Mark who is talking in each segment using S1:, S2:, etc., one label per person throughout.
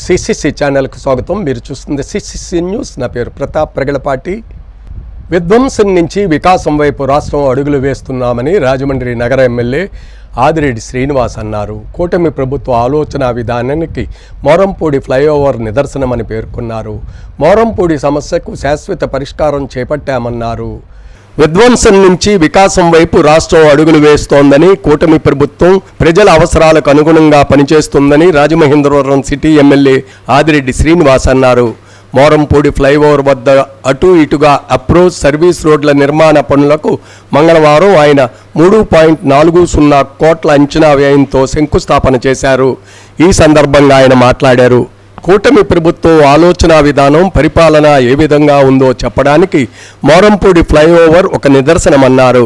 S1: CCC ఛానల్కు స్వాగతం. మీరు చూస్తుంది సిసిసి న్యూస్. నా పేరు ప్రతాప్ ప్రగలపాటి. విధ్వంసం నుంచి వికాసం వైపు రాష్ట్రం అడుగులు వేస్తున్నామని రాజమండ్రి నగర ఎమ్మెల్యే ఆదిరెడ్డి శ్రీనివాస్ అన్నారు. కూటమి ప్రభుత్వ ఆలోచన విధానానికి మోరంపూడి ఫ్లైఓవర్ నిదర్శనమని పేర్కొన్నారు. మోరంపూడి సమస్యకు శాశ్వత పరిష్కారం చేపట్టామన్నారు. విధ్వంసం నుంచి వికాసం వైపు రాష్ట్రం అడుగులు వేస్తోందని, కూటమి ప్రభుత్వం ప్రజల అవసరాలకు అనుగుణంగా పనిచేస్తుందని రాజమహేంద్రవరం సిటీ ఎమ్మెల్యే ఆదిరెడ్డి శ్రీనివాస్ అన్నారు. మోరంపూడి ఫ్లైఓవర్ వద్ద అటు ఇటుగా అప్రోచ్ సర్వీస్ రోడ్ల నిర్మాణ పనులకు మంగళవారం ఆయన 3.40 కోట్ల అంచనా వ్యయంతో శంకుస్థాపన చేశారు. ఈ సందర్భంగా ఆయన మాట్లాడారు. కూటమి ప్రభుత్వం ఆలోచన విధానం, పరిపాలన ఏ విధంగా ఉందో చెప్పడానికి మోరంపూడి ఫ్లైఓవర్ ఒక నిదర్శనమన్నారు.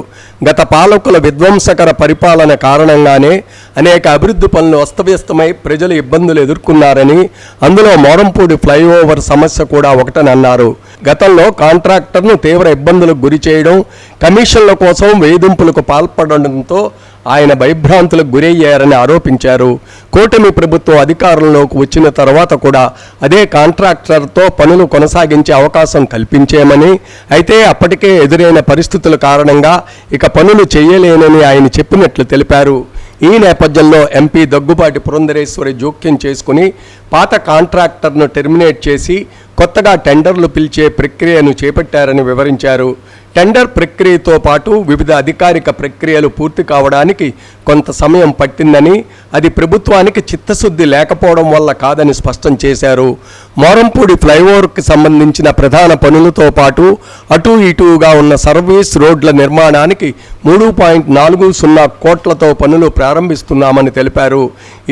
S1: గత పాలకుల విధ్వంసకర పరిపాలన కారణంగానే అనేక అభివృద్ధి పనులు అస్తవ్యస్తమై ప్రజలు ఇబ్బందులు ఎదుర్కొన్నారని, అందులో మోరంపూడి ఫ్లైఓవర్ సమస్య కూడా ఒకటనన్నారు. గతంలో కాంట్రాక్టర్ను తీవ్ర ఇబ్బందులకు గురి చేయడం, కమిషన్ల కోసం వేధింపులకు పాల్పడడంతో ఆయన భయభ్రాంతులకు గురయ్యారని ఆరోపించారు. కూటమి ప్రభుత్వం అధికారంలోకి వచ్చిన తర్వాత కూడా అదే కాంట్రాక్టర్తో పనులు కొనసాగించే అవకాశం కల్పించేమని, అయితే అప్పటికే ఎదురైన పరిస్థితుల కారణంగా ఇక పనులు చేయలేనని ఆయన చెప్పినట్లు తెలిపారు. ఈ నేపథ్యంలో ఎంపీ దగ్గుబాటి పురంధరేశ్వరి జోక్యం చేసుకుని పాత కాంట్రాక్టర్ను టెర్మినేట్ చేసి కొత్తగా టెండర్లు పిలిచే ప్రక్రియను చేపట్టారని వివరించారు. టెండర్ ప్రక్రియతో పాటు వివిధ అధికారిక ప్రక్రియలు పూర్తి కావడానికి కొంత సమయం పట్టిందని, అది ప్రభుత్వానికి చిత్తశుద్ధి లేకపోవడం వల్ల కాదని స్పష్టం చేశారు. మోరంపూడి ఫ్లైఓవర్కి సంబంధించిన ప్రధాన పనులతో పాటు అటు ఇటుగా ఉన్న సర్వీస్ రోడ్ల నిర్మాణానికి 3.40 కోట్లతో పనులు ప్రారంభిస్తున్నామని తెలిపారు.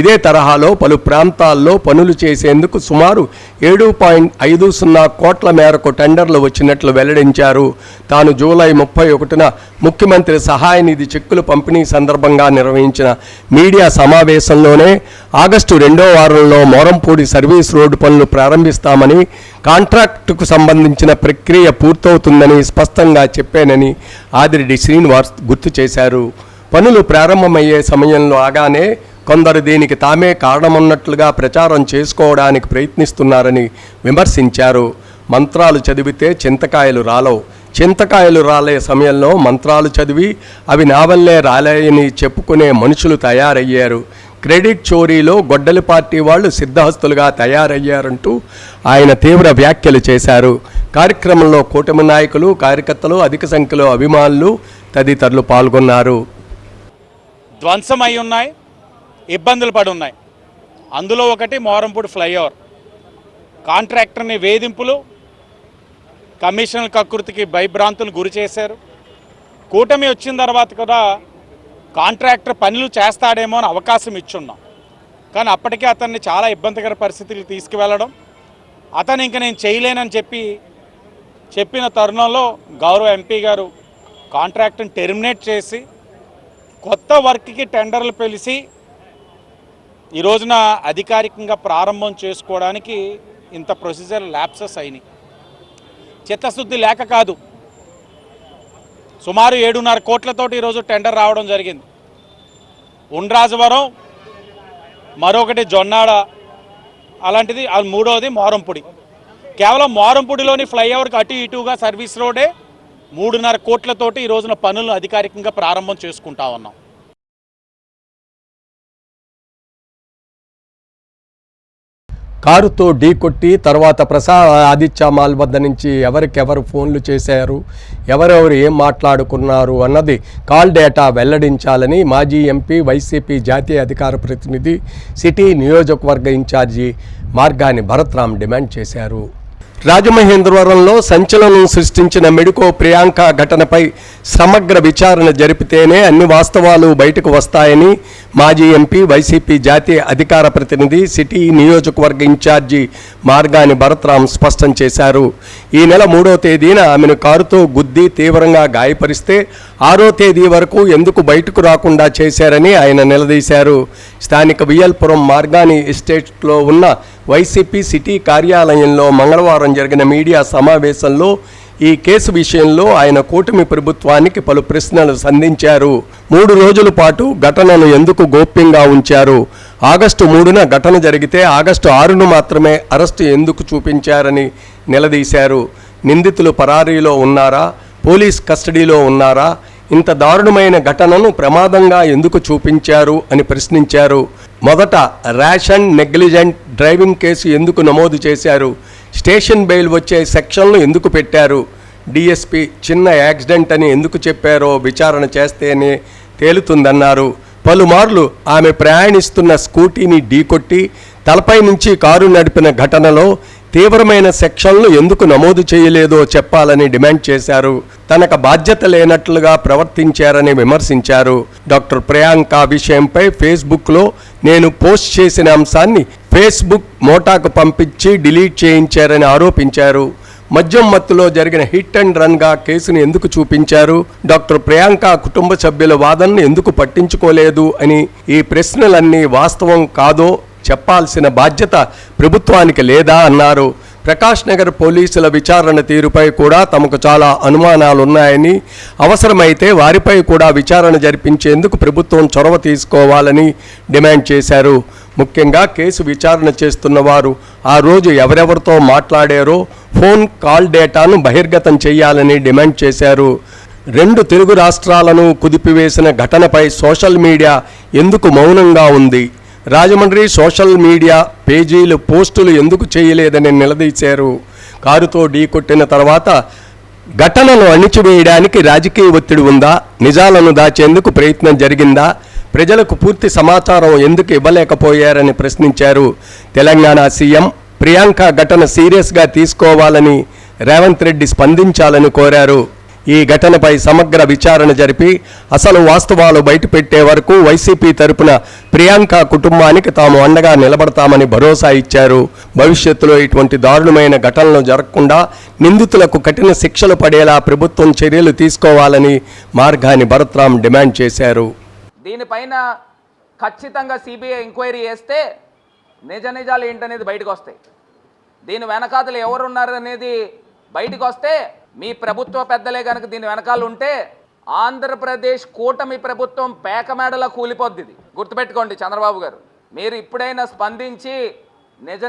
S1: ఇదే తరహాలో పలు ప్రాంతాల్లో పనులు చేసేందుకు సుమారు 7.50 కోట్ల మేరకు టెండర్లు వచ్చినట్లు వెల్లడించారు. తాను జూలై 31న ముఖ్యమంత్రి సహాయ నిధి చెక్కులు పంపిణీ సందర్భంగా నిర్వహించిన మీడియా సమావేశంలోనే ఆగస్టు 2వ వారంలో మోరంపూడి సర్వీస్ రోడ్డు పనులు ప్రారంభిస్తామని, కాంట్రాక్టుకు సంబంధించిన ప్రక్రియ పూర్తవుతుందని స్పష్టంగా చెప్పానని ఆదిరెడ్డి శ్రీనివాస్ గుర్తు చేశారు. పనులు ప్రారంభమయ్యే సమయంలో ఆగానే కొందరు దీనికి తామే కారణమన్నట్లుగా ప్రచారం చేసుకోవడానికి ప్రయత్నిస్తున్నారని విమర్శించారు. మంత్రాలు చదివితే చింతకాయలు రాలవు, చింతకాయలు రాలే సమయంలో మంత్రాలు చదివి అవి నా వల్లే రాలేయని చెప్పుకునే మనుషులు తయారయ్యారు. క్రెడిట్ చోరీలో గొడ్డలి పార్టీ వాళ్ళు సిద్ధహస్తులుగా తయారయ్యారంటూ ఆయన తీవ్ర వ్యాఖ్యలు చేశారు. కార్యక్రమంలో కూటమి నాయకులు, కార్యకర్తలు, అధిక సంఖ్యలో అభిమానులు తదితరులు పాల్గొన్నారు.
S2: ధ్వంసమై ఉన్నాయి, ఇబ్బందులు పడి ఉన్నాయి. అందులో ఒకటి మోరంపూడి ఫ్లైఓవర్. కాంట్రాక్టర్ని వేధింపులు, కమిషన్ల కకృతికి భయభ్రాంతులు గురి చేశారు. కూటమి వచ్చిన తర్వాత కూడా కాంట్రాక్టర్ పనులు చేస్తాడేమో అని అవకాశం ఇచ్చున్నాం, కానీ అప్పటికే అతన్ని చాలా ఇబ్బందికర పరిస్థితులకు తీసుకువెళ్ళడం, అతను ఇంక నేను చేయలేనని చెప్పిన తరుణంలో గౌరవ ఎంపీ గారు కాంట్రాక్టర్ని టెర్మినేట్ చేసి కొత్త వర్క్కి టెండర్లు పిలిచి ఈ రోజున అధికారికంగా ప్రారంభం చేసుకోవడానికి ఇంత ప్రొసీజర్ ల్యాప్సెస్ అయినాయి. చిత్తశుద్ధి లేక కాదు, సుమారు 7.5 కోట్లతోటి ఈరోజు టెండర్ రావడం జరిగింది. ఉండ్రాజవరం, మరొకటి జొన్నాడ, అలాంటిది మూడోది మోరంపూడి. కేవలం మోరంపూడిలోని ఫ్లైఓవర్కి అటు ఇటుగా సర్వీస్ రోడే 3.5 కోట్లతోటి ఈ రోజున పనులను అధికారికంగా ప్రారంభం చేసుకుంటా ఉన్నాం.
S1: కారుతో ఢీకొట్టి తర్వాత ప్రసాద్ ఆదిత్య మాల్ వద్ద నుంచి ఎవరికెవరు ఫోన్లు చేశారు, ఎవరెవరు ఏం మాట్లాడుకున్నారు అన్నది కాల్ డేటా వెల్లడించాలని మాజీ ఎంపీ, వైసీపీ జాతీయ అధికార ప్రతినిధి, సిటీ నియోజకవర్గ ఇన్ఛార్జి మార్గాని భరత్రామ్ డిమాండ్ చేశారు. రాజమహేంద్రవరంలో సంచలనం సృష్టించిన మెడికో ప్రియాంక ఘటనపై సమగ్ర విచారణ జరిపితేనే అన్ని వాస్తవాలు బయటకు వస్తాయని మాజీ ఎంపీ, వైసీపీ జాతీయ అధికార ప్రతినిధి, సిటీ నియోజకవర్గ ఇన్ఛార్జి మార్గాని భరత్రామ్ స్పష్టం చేశారు. ఈ నెల 3వ తేదీన ఆమెను కారుతో గుద్ది తీవ్రంగా గాయపరిస్తే 6వ తేదీ వరకు ఎందుకు బయటకు రాకుండా చేశారని ఆయన నిలదీశారు. స్థానిక వియల్పురం మార్గాని ఎస్టేట్లో ఉన్న వైసీపీ సిటీ కార్యాలయంలో మంగళవారం జరిగిన మీడియా సమావేశంలో ఈ కేసు విషయంలో ఆయన కూటమి ప్రభుత్వానికి పలు ప్రశ్నలు సంధించారు. 3 రోజుల పాటు ఘటనను ఎందుకు గోప్యంగా ఉంచారు? ఆగస్టు 3న ఘటన జరిగితే ఆగస్టు 6ను మాత్రమే అరెస్టు ఎందుకు చూపించారని నిలదీశారు. నిందితులు పరారీలో ఉన్నారా? పోలీస్ కస్టడీలో ఉన్నారా? ఇంత దారుణమైన ఘటనను ప్రమాదంగా ఎందుకు చూపించారు అని ప్రశ్నించారు. మొదట rash and negligent driving case ఎందుకు నమోదు చేశారు? స్టేషన్ బెయిల్ వచ్చే సెక్షన్లు ఎందుకు పెట్టారు? డిఎస్పీ చిన్న యాక్సిడెంట్ అని ఎందుకు చెప్పారో విచారణ చేస్తేనే తేలుతుందన్నారు. పలుమార్లు ఆమె ప్రయాణిస్తున్న స్కూటీని ఢీకొట్టి తలపై నుంచి కారు నడిపిన ఘటనలో తీవ్రమైన సెక్షన్లు ఎందుకు నమోదు చేయలేదో చెప్పాలని డిమాండ్ చేశారు. తనకు బాధ్యత లేనట్లుగా ప్రవర్తించారని విమర్శించారు. డాక్టర్ ప్రియాంక విషయంపై ఫేస్బుక్లో నేను పోస్ట్ చేసిన అంశాన్ని ఫేస్బుక్ మోటాకు పంపించి డిలీట్ చేయించారని ఆరోపించారు. మద్యం మత్తులో జరిగిన హిట్ అండ్ రన్గా కేసును ఎందుకు చూపించారు? డాక్టర్ ప్రియాంక కుటుంబ సభ్యుల వాదనను ఎందుకు పట్టించుకోలేదు అని ఈ ప్రశ్నలన్నీ వాస్తవం కాదో చెప్పాల్సిన బాధ్యత ప్రభుత్వానికి లేదా అన్నారు. ప్రకాష్ నగర్ పోలీసుల విచారణ తీరుపై కూడా తమకు చాలా అనుమానాలున్నాయని, అవసరమైతే వారిపై కూడా విచారణ జరిపించేందుకు ప్రభుత్వం చొరవ తీసుకోవాలని డిమాండ్ చేశారు. ముఖ్యంగా కేసు విచారణ చేస్తున్న వారు ఆ రోజు ఎవరెవరితో మాట్లాడారో ఫోన్ కాల్ డేటాను బహిర్గతం చేయాలని డిమాండ్ చేశారు. 2 తెలుగు రాష్ట్రాలను కుదిపివేసిన ఘటనపై సోషల్ మీడియా ఎందుకు మౌనంగా ఉంది? రాజమండ్రి సోషల్ మీడియా పేజీలు పోస్టులు ఎందుకు చేయలేదని నిలదీశారు. కారుతో ఢీకొట్టిన తర్వాత ఘటనను అణిచివేయడానికి రాజకీయ ఒత్తిడి ఉందా? నిజాలను దాచేందుకు ప్రయత్నం జరిగిందా? ప్రజలకు పూర్తి సమాచారం ఎందుకు ఇవ్వలేకపోయారని ప్రశ్నించారు. తెలంగాణ సీఎం ప్రియాంక ఘటన సీరియస్గా తీసుకోవాలని రేవంత్ రెడ్డి స్పందించాలని కోరారు. ఈ ఘటనపై సమగ్ర విచారణ జరిపి అసలు వాస్తవాలు బయటపెట్టే వరకు వైసీపీ తరపున ప్రియాంక కుటుంబానికి తాము అండగా నిలబడతామని భరోసా ఇచ్చారు. భవిష్యత్తులో ఇటువంటి దారుణమైన ఘటనలు జరగకుండా నిందితులకు కఠిన శిక్షలు పడేలా ప్రభుత్వం చర్యలు తీసుకోవాలని మార్గాని భరత్రామ్ డిమాండ్ చేశారు.
S3: దీనిపైన ఖచ్చితంగా సిబిఐ ఎంక్వైరీ చేస్తే నిజాలు ఏంటనేది బయటకు వస్తాయి. దీని వెనకాతలు ఎవరున్నారనేది బయటకు వస్తే మీ ప్రభుత్వ పెద్దలే కనుక దీని వెనకాల ఉంటే ఆంధ్రప్రదేశ్ కూటమి ప్రభుత్వం పేకమేడలా కూలిపోద్ది. ఇది గుర్తుపెట్టుకోండి చంద్రబాబు గారు. మీరు ఇప్పుడైనా స్పందించి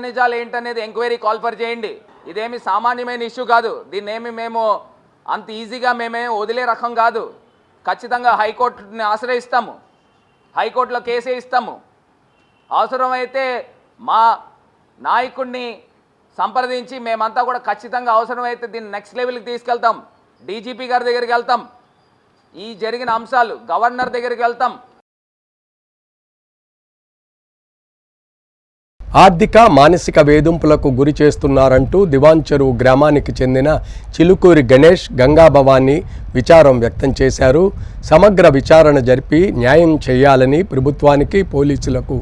S3: నిజాలు ఏంటనేది ఎంక్వైరీ కాల్ఫర్ చేయండి. ఇదేమి సామాన్యమైన ఇష్యూ కాదు. దీన్నేమి మేము అంత ఈజీగా మేమే వదిలే రకం కాదు. ఖచ్చితంగా హైకోర్టుని ఆశ్రయిస్తాము, హైకోర్టులో కేసే ఇస్తాము. అవసరమైతే మా నాయకుడిని సంప్రదించి మేమంతా కూడా ఖచ్చితంగా అవసరమైతే దీన్ని నెక్స్ట్ లెవెల్కి తీసుకెళ్తాం. డీజీపీ గారి దగ్గరికి వెళ్తాం, ఈ జరిగిన అంశాలు గవర్నర్ దగ్గరికి వెళ్తాం.
S1: ఆర్థిక మానసిక వేధింపులకు గురి చేస్తున్నారంటూ దివాంచెరువు గ్రామానికి చెందిన చిలుకూరి గణేష్ గంగాభవాని విచారం వ్యక్తం చేశారు. సమగ్ర విచారణ జరిపి న్యాయం చేయాలని ప్రభుత్వానికి పోలీసులకు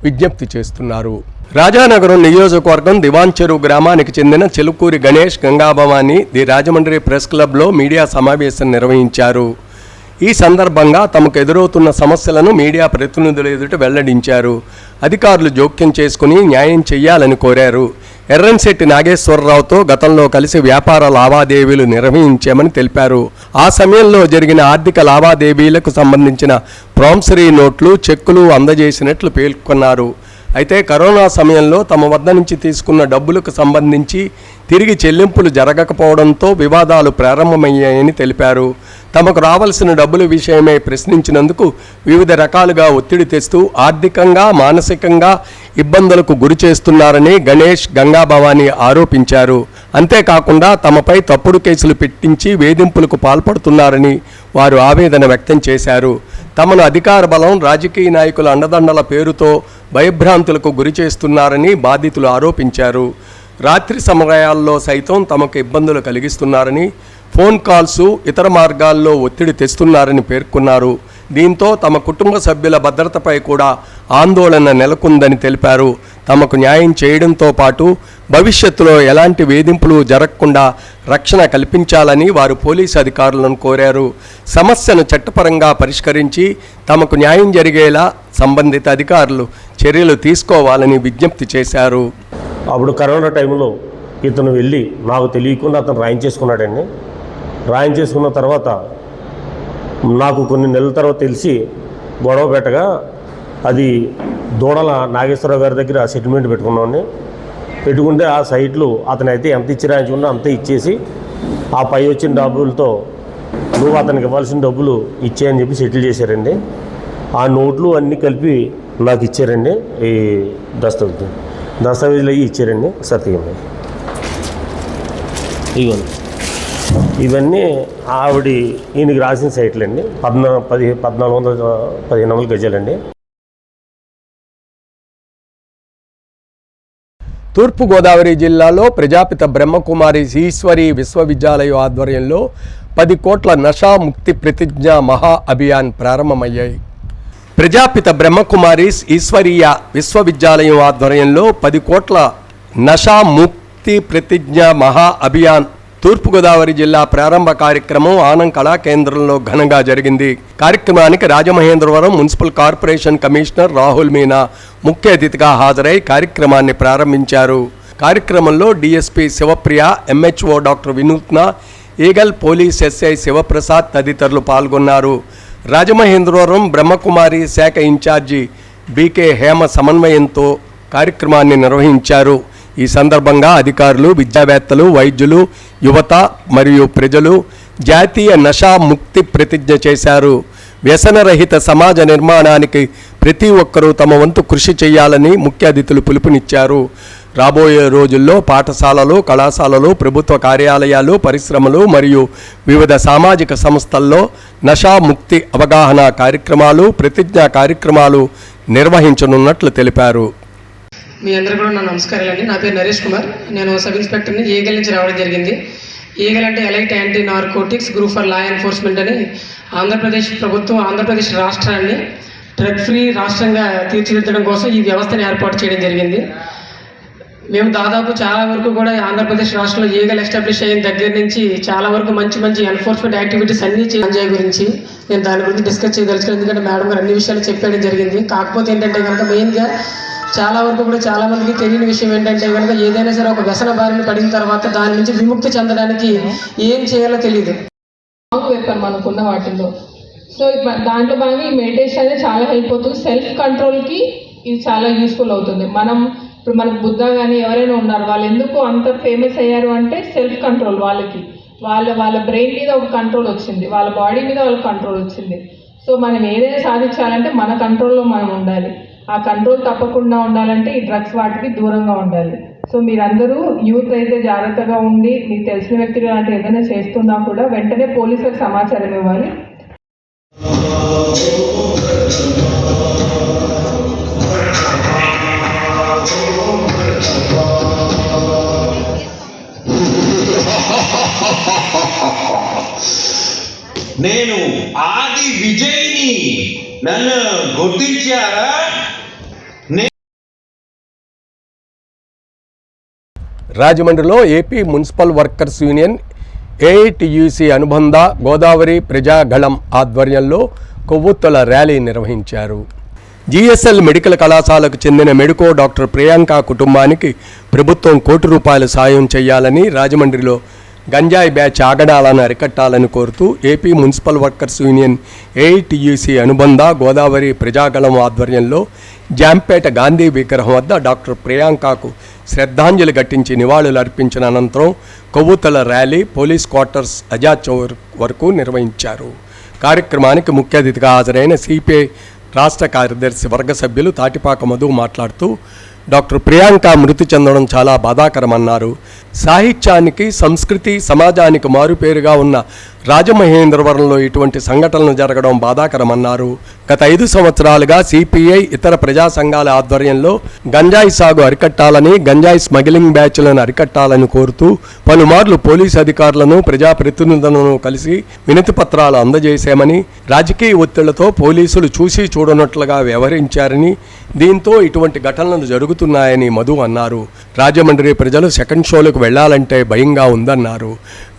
S1: విజ్ఞప్తి చేస్తున్నారు. రాజానగరం నియోజకవర్గం దివాంచెరువు గ్రామానికి చెందిన చిలుకూరి గణేష్ గంగాభవాని ది రాజమండ్రి ప్రెస్ క్లబ్లో మీడియా సమావేశం నిర్వహించారు. ఈ సందర్భంగా తమకు ఎదురవుతున్న సమస్యలను మీడియా ప్రతినిధుల ఎదుట వెల్లడించారు. అధికారులు జోక్యం చేసుకుని న్యాయం చేయాలని కోరారు. ఎర్రంశెట్టి నాగేశ్వరరావుతో గతంలో కలిసి వ్యాపార లావాదేవీలు నిర్వహించామని తెలిపారు. ఆ సమయంలో జరిగిన ఆర్థిక లావాదేవీలకు సంబంధించిన ప్రామిసరీ నోట్లు, చెక్కులు అందజేసినట్లు పేర్కొన్నారు. అయితే కరోనా సమయంలో తమ వద్ద నుంచి తీసుకున్న డబ్బులకు సంబంధించి తిరిగి చెల్లింపులు జరగకపోవడంతో వివాదాలు ప్రారంభమయ్యాయని తెలిపారు. తమకు రావాల్సిన డబ్బుల విషయమై ప్రశ్నించినందుకు వివిధ రకాలుగా ఒత్తిడి తెస్తూ ఆర్థికంగా మానసికంగా ఇబ్బందులకు గురి చేస్తున్నారని గణేష్ గంగాభవాని ఆరోపించారు. అంతేకాకుండా తమపై తప్పుడు కేసులు పెట్టించి వేధింపులకు పాల్పడుతున్నారని వారు ఆవేదన వ్యక్తం చేశారు. తమను అధికార బలం, రాజకీయ నాయకుల అండదండల పేరుతో భయభ్రాంతులకు గురి చేస్తున్నారని బాధితులు ఆరోపించారు. రాత్రి సమయాల్లో సైతం తమకు ఇబ్బందులు కలిగిస్తున్నారని, ఫోన్ కాల్స్, ఇతర మార్గాల్లో ఒత్తిడి తెస్తున్నారని పేర్కొన్నారు. దీంతో తమ కుటుంబ సభ్యుల భద్రతపై కూడా ఆందోళన నెలకొందని తెలిపారు. తమకు న్యాయం చేయడంతో పాటు భవిష్యత్తులో ఎలాంటి వేధింపులు జరగకుండా రక్షణ కల్పించాలని వారు పోలీసు అధికారులను కోరారు. సమస్యను చట్టపరంగా పరిష్కరించి తమకు న్యాయం జరిగేలా సంబంధిత అధికారులు చర్యలు తీసుకోవాలని విజ్ఞప్తి చేశారు.
S4: అప్పుడు కరోనా టైంలో ఇతను వెళ్ళి నాకు తెలియకుండా అతను రాయించేసుకున్నాడండి. రాయించేసుకున్న తర్వాత నాకు కొన్ని నెలల తర్వాత తెలిసి గొడవ పెట్టగా అది దూడల నాగేశ్వరరావు గారి దగ్గర సెటిల్మెంట్ పెట్టుకున్నామని పెట్టుకుంటే ఆ సైట్లు అతను అయితే ఎంత ఇచ్చి రాయించుకున్నా అంతే ఇచ్చేసి ఆ పై వచ్చిన డబ్బులతో నువ్వు అతనికి ఇవ్వాల్సిన డబ్బులు ఇచ్చేయని చెప్పి సెటిల్ చేశారండి. ఆ నోట్లు అన్నీ కలిపి నాకు ఇచ్చారండి. ఈ దస్తావేజులు అవి ఇచ్చారండి. సత్యంగా ఇవన్నీ ఆవిడ ఈయనకి రాసిన సైట్లు అండి. 1415 గజాలండి.
S1: తూర్పుగోదావరి జిల్లాలో ప్రజాపిత బ్రహ్మకుమారి ఈశ్వరి విశ్వవిద్యాలయం ఆధ్వర్యంలో 10 కోట్ల నషా ముక్తి ప్రతిజ్ఞ మహా అభియాన్ ప్రారంభమయ్యాయి. ప్రజాపిత బ్రహ్మకుమారి ఈశ్వరీయ విశ్వవిద్యాలయం ఆధ్వర్యంలో 10 కోట్ల నషా ముక్తి ప్రతిజ్ఞ మహా అభియాన్ తూర్పుగోదావరి జిల్లా ప్రారంభ కార్యక్రమం ఆనం కళా కేంద్రంలో ఘనంగా జరిగింది. కార్యక్రమానికి Rajamahendravaram municipal corporation commissioner Rahul Meena ముఖ్య అతిథిగా హాజరై కార్యక్రమాన్ని ప్రారంభించారు. కార్యక్రమంలో డిఎస్పీ శివప్రియ, ఎంహెచ్ఓ డాక్టర్ వినూత్న, ఈగల్ పోలీస్ ఎస్ఐ శివప్రసాద్ తదితరులు పాల్గొన్నారు. రాజమహేంద్రవరం బ్రహ్మకుమారి శాఖ ఇన్ఛార్జి బీకే హేమ సమన్వయంతో కార్యక్రమాన్ని నిర్వహించారు. ఈ సందర్భంగా అధికారులు, విద్యావేత్తలు, వైద్యులు, యువత మరియు ప్రజలు జాతీయ నషా ముక్తి ప్రతిజ్ఞ చేశారు. వ్యసనరహిత సమాజ నిర్మాణానికి ప్రతి ఒక్కరూ తమ వంతు కృషి చేయాలని ముఖ్య అతిథులు పిలుపునిచ్చారు. రాబోయే రోజుల్లో పాఠశాలలు, కళాశాలలు, ప్రభుత్వ కార్యాలయాలు, పరిశ్రమలు మరియు వివిధ సామాజిక సంస్థల్లో నషా ముక్తి అవగాహన కార్యక్రమాలు, ప్రతిజ్ఞా కార్యక్రమాలు నిర్వహించనున్నట్లు తెలిపారు.
S5: మీ అందరూ కూడా నా నమస్కారాలండి. నా పేరు నరేష్ కుమార్. నేను సబ్ ఇన్స్పెక్టర్ని ఈగల్ నుంచి రావడం జరిగింది. ఈగల్ అంటే elite anti narcotics group for law enforcement అని ఆంధ్రప్రదేశ్ ప్రభుత్వం, ఆంధ్రప్రదేశ్ రాష్ట్రాన్ని డ్రగ్ ఫ్రీ రాష్ట్రంగా తీర్చిదిద్దడం కోసం ఈ వ్యవస్థను ఏర్పాటు చేయడం జరిగింది. మేము దాదాపు చాలా వరకు కూడా ఆంధ్రప్రదేశ్ రాష్ట్రంలో ఈగల్ ఎస్టాబ్లిష్ అయిన దగ్గర నుంచి చాలా వరకు మంచి మంచి ఎన్ఫోర్స్మెంట్ యాక్టివిటీస్ అన్నీ గంజాయి గురించి నేను దాని గురించి డిస్కస్ చేయదలుచుకున్నాను. ఎందుకంటే మేడం గారు అన్ని విషయాలు చెప్పడం జరిగింది. కాకపోతే ఏంటంటే కనుక మెయిన్గా చాలా వరకు కూడా చాలా మందికి తెలియని విషయం ఏంటంటే కనుక ఏదైనా సరే ఒక వ్యసన బారిన పడిన తర్వాత దాని నుంచి విముక్తి చెందడానికి ఏం చేయాలో తెలియదు.
S6: పేపర్ మనకున్న వాటిల్లో సో దాంట్లో భాగంగా ఈ మెడిటేషన్ అనేది చాలా హెల్ప్ అవుతుంది. సెల్ఫ్ కంట్రోల్కి ఇది చాలా యూస్ఫుల్ అవుతుంది. ఇప్పుడు మనకు బుద్ధ కానీ ఎవరైనా ఉన్నారు, వాళ్ళు ఎందుకు అంత ఫేమస్ అయ్యారు అంటే సెల్ఫ్ కంట్రోల్. వాళ్ళ బ్రెయిన్ మీద ఒక కంట్రోల్ వచ్చింది, వాళ్ళ బాడీ మీద వాళ్ళకి కంట్రోల్ వచ్చింది. సో మనం ఏదైనా సాధించాలంటే మన కంట్రోల్లో మనం ఉండాలి. ఆ కంట్రోల్ తప్పకుండా ఉండాలంటే ఈ డ్రగ్స్ వాటికి దూరంగా ఉండాలి. సో మీరందరూ యూత్ అయితే జాగ్రత్తగా ఉండి మీకు తెలిసిన వ్యక్తులు లాంటి ఏదైనా చేస్తున్నా కూడా వెంటనే పోలీసులకు సమాచారం ఇవ్వాలి.
S7: నేను ఆది విజయ్ని, నన్ను గుర్తించారా?
S1: రాజమండ్రిలో AP municipal workers union AITUC అనుబంధ గోదావరి ప్రజాగళం ఆధ్వర్యంలో కొవ్వొత్తుల ర్యాలీ నిర్వహించారు. జిఎస్ఎల్ మెడికల్ కళాశాలకు చెందిన మెడికో డాక్టర్ ప్రియాంక కుటుంబానికి ప్రభుత్వం ₹1 కోటి సాయం చేయాలని, రాజమండ్రిలో గంజాయి బ్యాచ్ ఆగడాలను అరికట్టాలని కోరుతూ AP municipal workers union AITUC అనుబంధ గోదావరి ప్రజాగళం ఆధ్వర్యంలో జాంపేట గాంధీ విగ్రహం వద్ద డాక్టర్ ప్రియాంకకు శ్రద్ధాంజలి ఘటించి నివాళులు అర్పించిన అనంతరం కొవ్వొత్తుల rally police quarters Azad Chowk వరకు నిర్వహించారు. కార్యక్రమానికి ముఖ్య అతిథిగా హాజరైన సిపిఐ రాష్ట్ర కార్యదర్శి వర్గ సభ్యులు తాటిపాక మధు మాట్లాడుతూ డాక్టర్ ప్రియాంక మృతి చెందడం చాలా బాధాకరమన్నారు. సాహిత్యానికి, సంస్కృతి, సమాజానికి మారుపేరుగా ఉన్న రాజమహేంద్రవరంలో ఇటువంటి సంఘటనలు జరగడం బాధాకరమన్నారు. గత 5 సంవత్సరాలుగా సిపిఐ, ఇతర ప్రజా సంఘాల ఆధ్వర్యంలో గంజాయి సాగు అరికట్టాలని, గంజాయి స్మగ్లింగ్ బ్యాచ్లను అరికట్టాలని కోరుతూ పలుమార్లు పోలీసు అధికారులను, ప్రజాప్రతినిధులను కలిసి వినతి పత్రాలు అందజేశామని, రాజకీయ ఒత్తిళ్లతో పోలీసులు చూసి చూడనట్లుగా వ్యవహరించారని, దీంతో ఇటువంటి ఘటనలు జరుగుతున్నాయని మధు అన్నారు. రాజమండ్రి ప్రజలు సెకండ్ షోలకు వెళ్లాలంటే భయంగా ఉందన్నారు.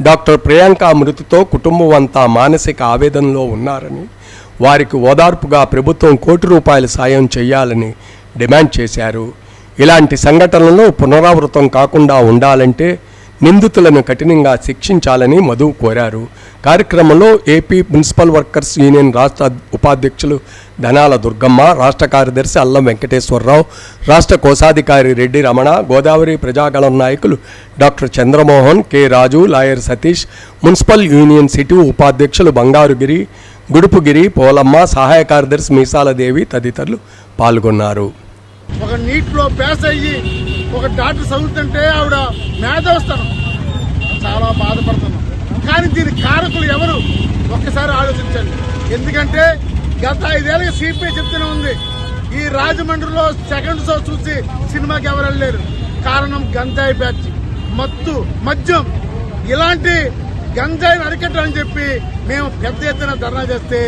S1: డాక్టర్ ప్రియాంక మృతితో కుటుంబం అంతా మానసిక ఆవేదనలో ఉన్నారని, వారికి ఓదార్పుగా ప్రభుత్వం ₹1 కోటి సాయం చేయాలని డిమాండ్ చేశారు. ఇలాంటి సంఘటనలను పునరావృతం కాకుండా ఉండాలంటే నిందితులను కఠినంగా శిక్షించాలని మధు కోరారు. కార్యక్రమంలో ఏపీ మున్సిపల్ వర్కర్స్ యూనియన్ రాష్ట్ర ఉపాధ్యక్షులు ధనాల దుర్గమ్మ, రాష్ట్ర కార్యదర్శి అల్లం వెంకటేశ్వరరావు, రాష్ట్ర కోశాధికారి రెడ్డి రమణ, గోదావరి ప్రజాగళం నాయకులు doctor Chandramohan, K Raju, lawyer Satish, municipal union city ఉపాధ్యక్షులు బంగారుగిరి, గుడుపుగిరి, పోలమ్మ, సహాయ కార్యదర్శి మీసాలదేవి తదితరులు పాల్గొన్నారు.
S8: ఒక నీటిలో పాస్ అయ్యి ఒక డాక్టర్ చదువుతుంటే ఆవిడ మేధోస్తాను చాలా బాధపడుతున్నాం. కానీ దీని కారకులు ఎవరు ఒక్కసారి ఆలోచించండి. ఎందుకంటే గత 5 ఏళ్ళకి సిపిఐ చెప్తూనే ఉంది, ఈ రాజమండ్రిలో సెకండ్ షో చూసి సినిమాకి ఎవరు వెళ్ళలేరు. కారణం గంజాయి బ్యాచ్, మద్యం. ఇలాంటి గంజాయిని అరికట్టాలని చెప్పి మేము పెద్ద ఎత్తున ధర్నా చేస్తే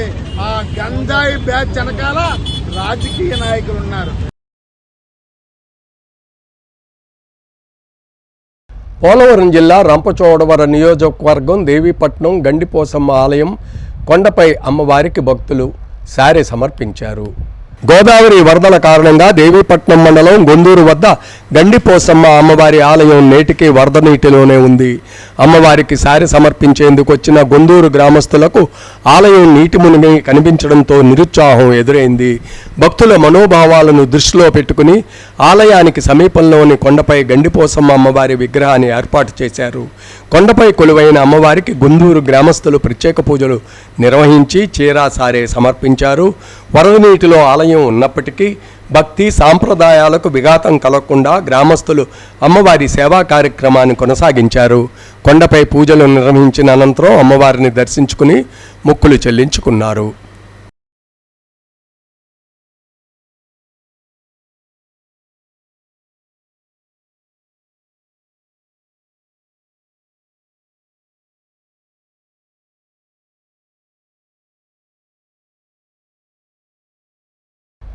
S8: ఆ గంజాయి బ్యాచ్ వెనకాల రాజకీయ నాయకులు ఉన్నారు.
S1: పోలవరం జిల్లా రంపచోడవరం నియోజకవర్గం దేవీపట్నం గండిపోసమ్మ ఆలయం కొండపై అమ్మవారికి భక్తులు శారీ సమర్పించారు. గోదావరి వరదల కారణంగా దేవీపట్నం మండలం గొందూరు వద్ద గండిపోసమ్మ అమ్మవారి ఆలయం నేటికి వరద నీటిలోనే ఉంది. అమ్మవారికి శారీ సమర్పించేందుకు వచ్చిన గొందూరు గ్రామస్తులకు ఆలయం నీటి మునిగి కనిపించడంతో నిరుత్సాహం ఎదురైంది. భక్తుల మనోభావాలను దృష్టిలో పెట్టుకుని ఆలయానికి సమీపంలోని కొండపై గండిపోసమ్మ అమ్మవారి విగ్రహాన్ని ఏర్పాటు చేశారు. కొండపై కొలువైన అమ్మవారికి గొందూరు గ్రామస్తులు ప్రత్యేక పూజలు నిర్వహించి చీరా సారే సమర్పించారు. వరద నీటిలో ఆలయం ఉన్నప్పటికీ భక్తి సాంప్రదాయాలకు విఘాతం కలగకుండా గ్రామస్తులు అమ్మవారి సేవా కార్యక్రమాన్ని కొనసాగించారు. కొండపై పూజలు నిర్వహించిన అనంతరం అమ్మవారిని దర్శించుకుని మొక్కులు చెల్లించుకున్నారు.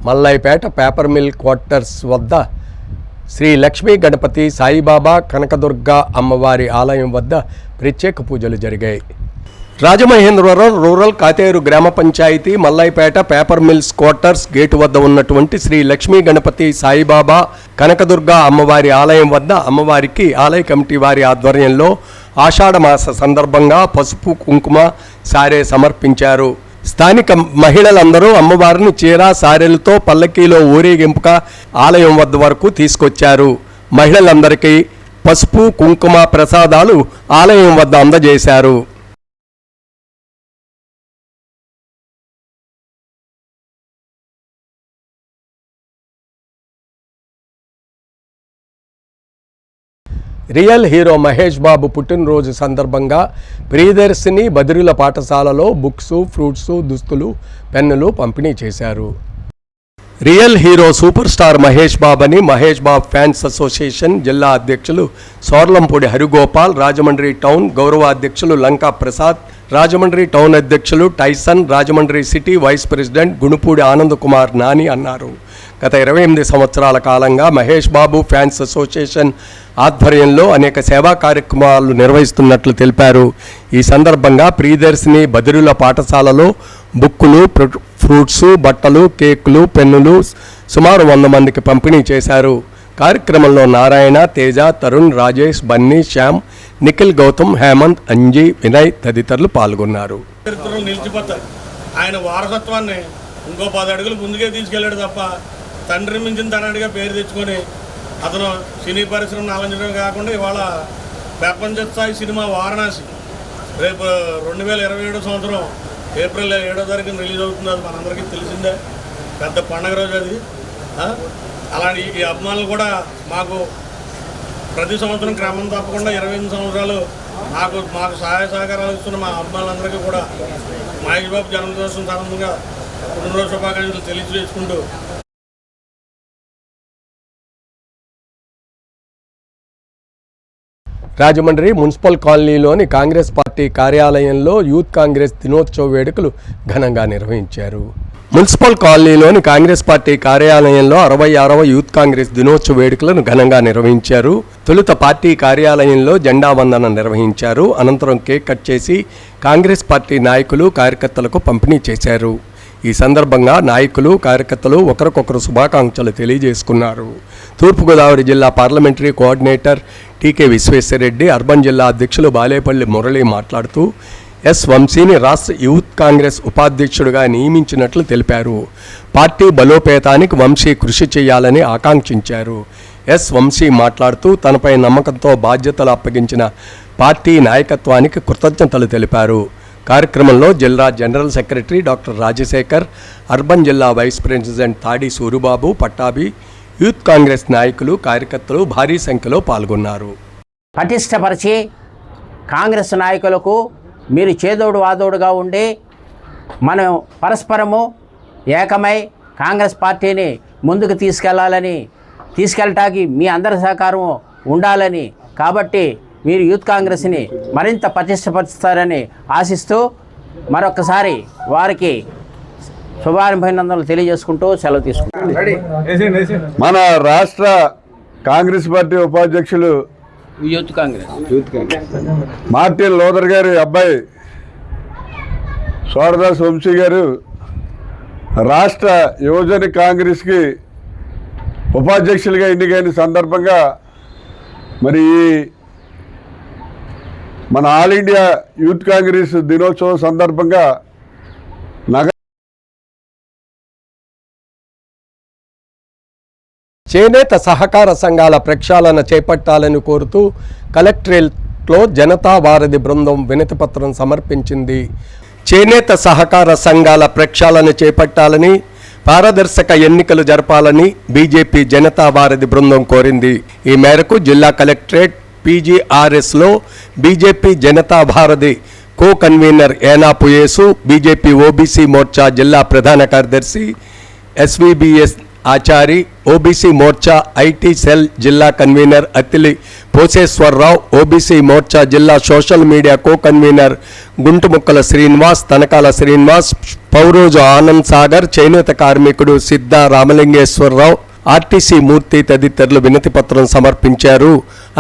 S1: మల్లాయిపేట పేపర్ మిల్ క్వార్టర్స్ వద్ద శ్రీ లక్ష్మీ గణపతి సాయిబాబా కనకదుర్గ అమ్మవారి ఆలయం వద్ద ప్రత్యేక పూజలు జరిగాయి. రాజమహేంద్రవరం రూరల్ కాతేరు గ్రామ panchayat Mallaipeta paper mills quarters gate వద్ద ఉన్నటువంటి శ్రీ లక్ష్మీ గణపతి సాయిబాబా కనకదుర్గ అమ్మవారి ఆలయం వద్ద అమ్మవారికి ఆలయ కమిటీ వారి ఆధ్వర్యంలో ఆషాఢమాస సందర్భంగా పసుపు కుంకుమ సారే సమర్పించారు. స్థానిక మహిళలందరూ అమ్మవారిని చీర సారెలతో పల్లకీలో ఊరేగింపుగా ఆలయం వద్ద వరకు తీసుకొచ్చారు. మహిళలందరికీ పసుపు కుంకుమ ప్రసాదాలు ఆలయం వద్ద అందజేశారు. రియల్ హీరో మహేష్ బాబు పుట్టినరోజు సందర్భంగా ప్రియదర్శిని బదిరుల పాఠశాలలో బుక్స్, ఫ్రూట్స్, దుస్తులు, పెన్నులు పంపిణీ చేశారు. Real hero super star Mahesh బాబుని మహేష్ బాబు ఫ్యాన్స్ అసోసియేషన్ జిల్లా అధ్యక్షులు సోర్లంపూడి హరిగోపాల్, రాజమండ్రి టౌన్ గౌరవ అధ్యక్షులు లంకా ప్రసాద్, రాజమండ్రి టౌన్ అధ్యక్షులు Tyson, Rajahmundry city vice president Gunapudi Anand Kumar Nani అన్నారు. గత 28 సంవత్సరాల కాలంగా మహేష్ బాబు ఫ్యాన్స్ అసోసియేషన్ ఆధ్వర్యంలో అనేక సేవా కార్యక్రమాలు నిర్వహిస్తున్నట్లు తెలిపారు. ఈ సందర్భంగా ప్రియదర్శిని బదిరుల పాఠశాలలో బుక్కులు, ఫ్రూట్స్, బట్టలు, కేకులు, పెన్నులు సుమారు 100 మందికి పంపిణీ చేశారు. కార్యక్రమంలో నారాయణ, తేజ, తరుణ్, రాజేష్, బన్నీ, శ్యామ్, నిఖిల్, గౌతమ్, హేమంత్, అంజీ, వినయ్ తదితరులు పాల్గొన్నారు.
S9: ఆయన వారసత్వాన్ని ఇంకో 10 అడుగులు ముందుకే తీసుకెళ్లాడు తప్ప తండ్రి మించిన తనడిగా పేరు తెచ్చుకొని అతను సినీ పరిశ్రమను ఆలంచడం కాకుండా ఇవాళ ప్రపంచ స్థాయి సినిమా వారణాసి రేపు 2027 సంవత్సరం ఏప్రిల్ 7వ తారీఖున రిలీజ్ అవుతుంది. అది మనందరికీ తెలిసిందే, పెద్ద పండగ రోజు అది. అలాంటి ఈ అభిమానులు కూడా మాకు ప్రతి సంవత్సరం క్రమం తప్పకుండా 28 సంవత్సరాలు మాకు సహాయ సహకారాలు ఇస్తున్న మా అభిమానులందరికీ కూడా మహేష్ బాబు జన్మదినోత్సవం సందర్భంగా పుట్టినరోజు శుభాకాంక్షలు తెలియజేసుకుంటూ
S1: రాజమండ్రి మున్సిపల్ కాలనీలోని కాంగ్రెస్ పార్టీ కార్యాలయంలో యూత్ కాంగ్రెస్ దినోత్సవ వేడుకలు ఘనంగా నిర్వహించారు. మున్సిపల్ కాలనీలోని కాంగ్రెస్ పార్టీ కార్యాలయంలో 66వ యూత్ కాంగ్రెస్ దినోత్సవ వేడుకలను ఘనంగా నిర్వహించారు. తొలుత పార్టీ కార్యాలయంలో జెండా వందనం నిర్వహించారు. అనంతరం కేక్ కట్ చేసి కాంగ్రెస్ పార్టీ నాయకులు, కార్యకర్తలకు పంపిణీ చేశారు. ఈ సందర్భంగా నాయకులు, కార్యకర్తలు ఒకరికొకరు శుభాకాంక్షలు తెలియజేసుకున్నారు. తూర్పుగోదావరి జిల్లా పార్లమెంటరీ కోఆర్డినేటర్ టీకే విశ్వేశ్వరరెడ్డి, అర్బన్ జిల్లా అధ్యక్షులు బాలేపల్లి మురళి మాట్లాడుతూ ఎస్ వంశీని రాష్ట్ర యూత్ కాంగ్రెస్ ఉపాధ్యక్షుడిగా నియమించినట్లు తెలిపారు. పార్టీ బలోపేతానికి వంశీ కృషి చేయాలని ఆకాంక్షించారు. ఎస్ వంశీ మాట్లాడుతూ తనపై నమ్మకంతో బాధ్యతలు అప్పగించిన పార్టీ నాయకత్వానికి కృతజ్ఞతలు తెలిపారు. కార్యక్రమంలో జిల్లా general secretary doctor Rajasekhar, urban జిల్లా వైస్ ప్రెసిడెంట్ తాడి సూరిబాబు, పట్టాభి, యూత్ కాంగ్రెస్ నాయకులు, కార్యకర్తలు భారీ సంఖ్యలో పాల్గొన్నారు.
S10: పటిష్టపరిచి కాంగ్రెస్ నాయకులకు మీరు చేదోడు వాదోడుగా ఉండి మనం పరస్పరము ఏకమై కాంగ్రెస్ పార్టీని ముందుకు తీసుకెళ్ళటానికి మీ అందరి సహకారం ఉండాలని, కాబట్టి మీరు యూత్ కాంగ్రెస్ని మరింత పటిష్టపరుస్తారని ఆశిస్తూ మరొకసారి వారికి శుభాభినందనలు తెలియజేసుకుంటూ సెలవు తీసుకుంటాం.
S11: మన రాష్ట్ర కాంగ్రెస్ పార్టీ ఉపాధ్యక్షులు
S10: యూత్ కాంగ్రెస్
S11: మార్టిన్ లోదర్ గారి అబ్బాయి సోడదాస్ వంశీ గారు రాష్ట్ర యువజన కాంగ్రెస్కి ఉపాధ్యక్షులుగా ఎన్నికైన సందర్భంగా మరి మన ఆల్ ఇండియా యూత్ కాంగ్రెస్ దినోత్సవం సందర్భంగా
S1: చేనేత సహకార సంఘాల ప్రక్షాళన చేపట్టాలని కోరుతూ కలెక్టరేట్లో జనతా వారధి బృందం వినతిపత్రం సమర్పించింది. చేనేత సహకార సంఘాల ప్రక్షాళన చేపట్టాలని, పారదర్శక ఎన్నికలు జరపాలని బీజేపీ జనతా వారధి బృందం కోరింది. ఈ మేరకు జిల్లా collectorate పీజీఆర్ఎస్లో BJP Janata Varadhi co convener Enapu Yesu, BJP OBC Morcha జిల్లా ప్రధాన కార్యదర్శి SVBS Achari, OBC Morcha IT cell జిల్లా కన్వీనర్ అత్తిలి పోసేశ్వరరావు, ఓబీసీ మోర్చా జిల్లా social media co convener Guntumukkala Srinivas, Tanakala Srinivas, Pauroju Anand Sagar, చేనేత కార్మికుడు సిద్ధ రామలింగేశ్వరరావు, ఆర్టీసీ మూర్తి తదితరులు వినతిపత్రం సమర్పించారు.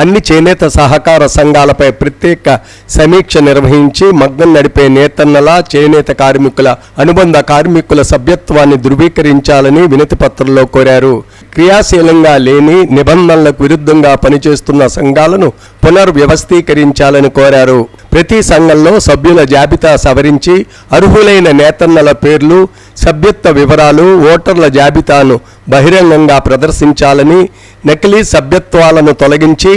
S1: అన్ని చేనేత సహకార సంఘాలపై ప్రత్యేక సమీక్ష నిర్వహించి మగ్గం నడిపే నేతన్నల, చేనేత కార్మికుల, అనుబంధ కార్మికుల సభ్యత్వాన్ని ధృవీకరించాలని వినతిపత్రంలో కోరారు. క్రియాశీలంగా లేని, నిబంధనలకు విరుద్ధంగా పనిచేస్తున్న సంఘాలను పునర్వ్యవస్థీకరించాలని కోరారు. ప్రతి సంఘంలో సభ్యుల జాబితా సవరించి అర్హులైన నేతన్నల పేర్లు, సభ్యత్వ వివరాలు, ఓటర్ల జాబితాను బహిరంగంగా ప్రదర్శించాలని, నకిలీ సభ్యత్వాలను తొలగించి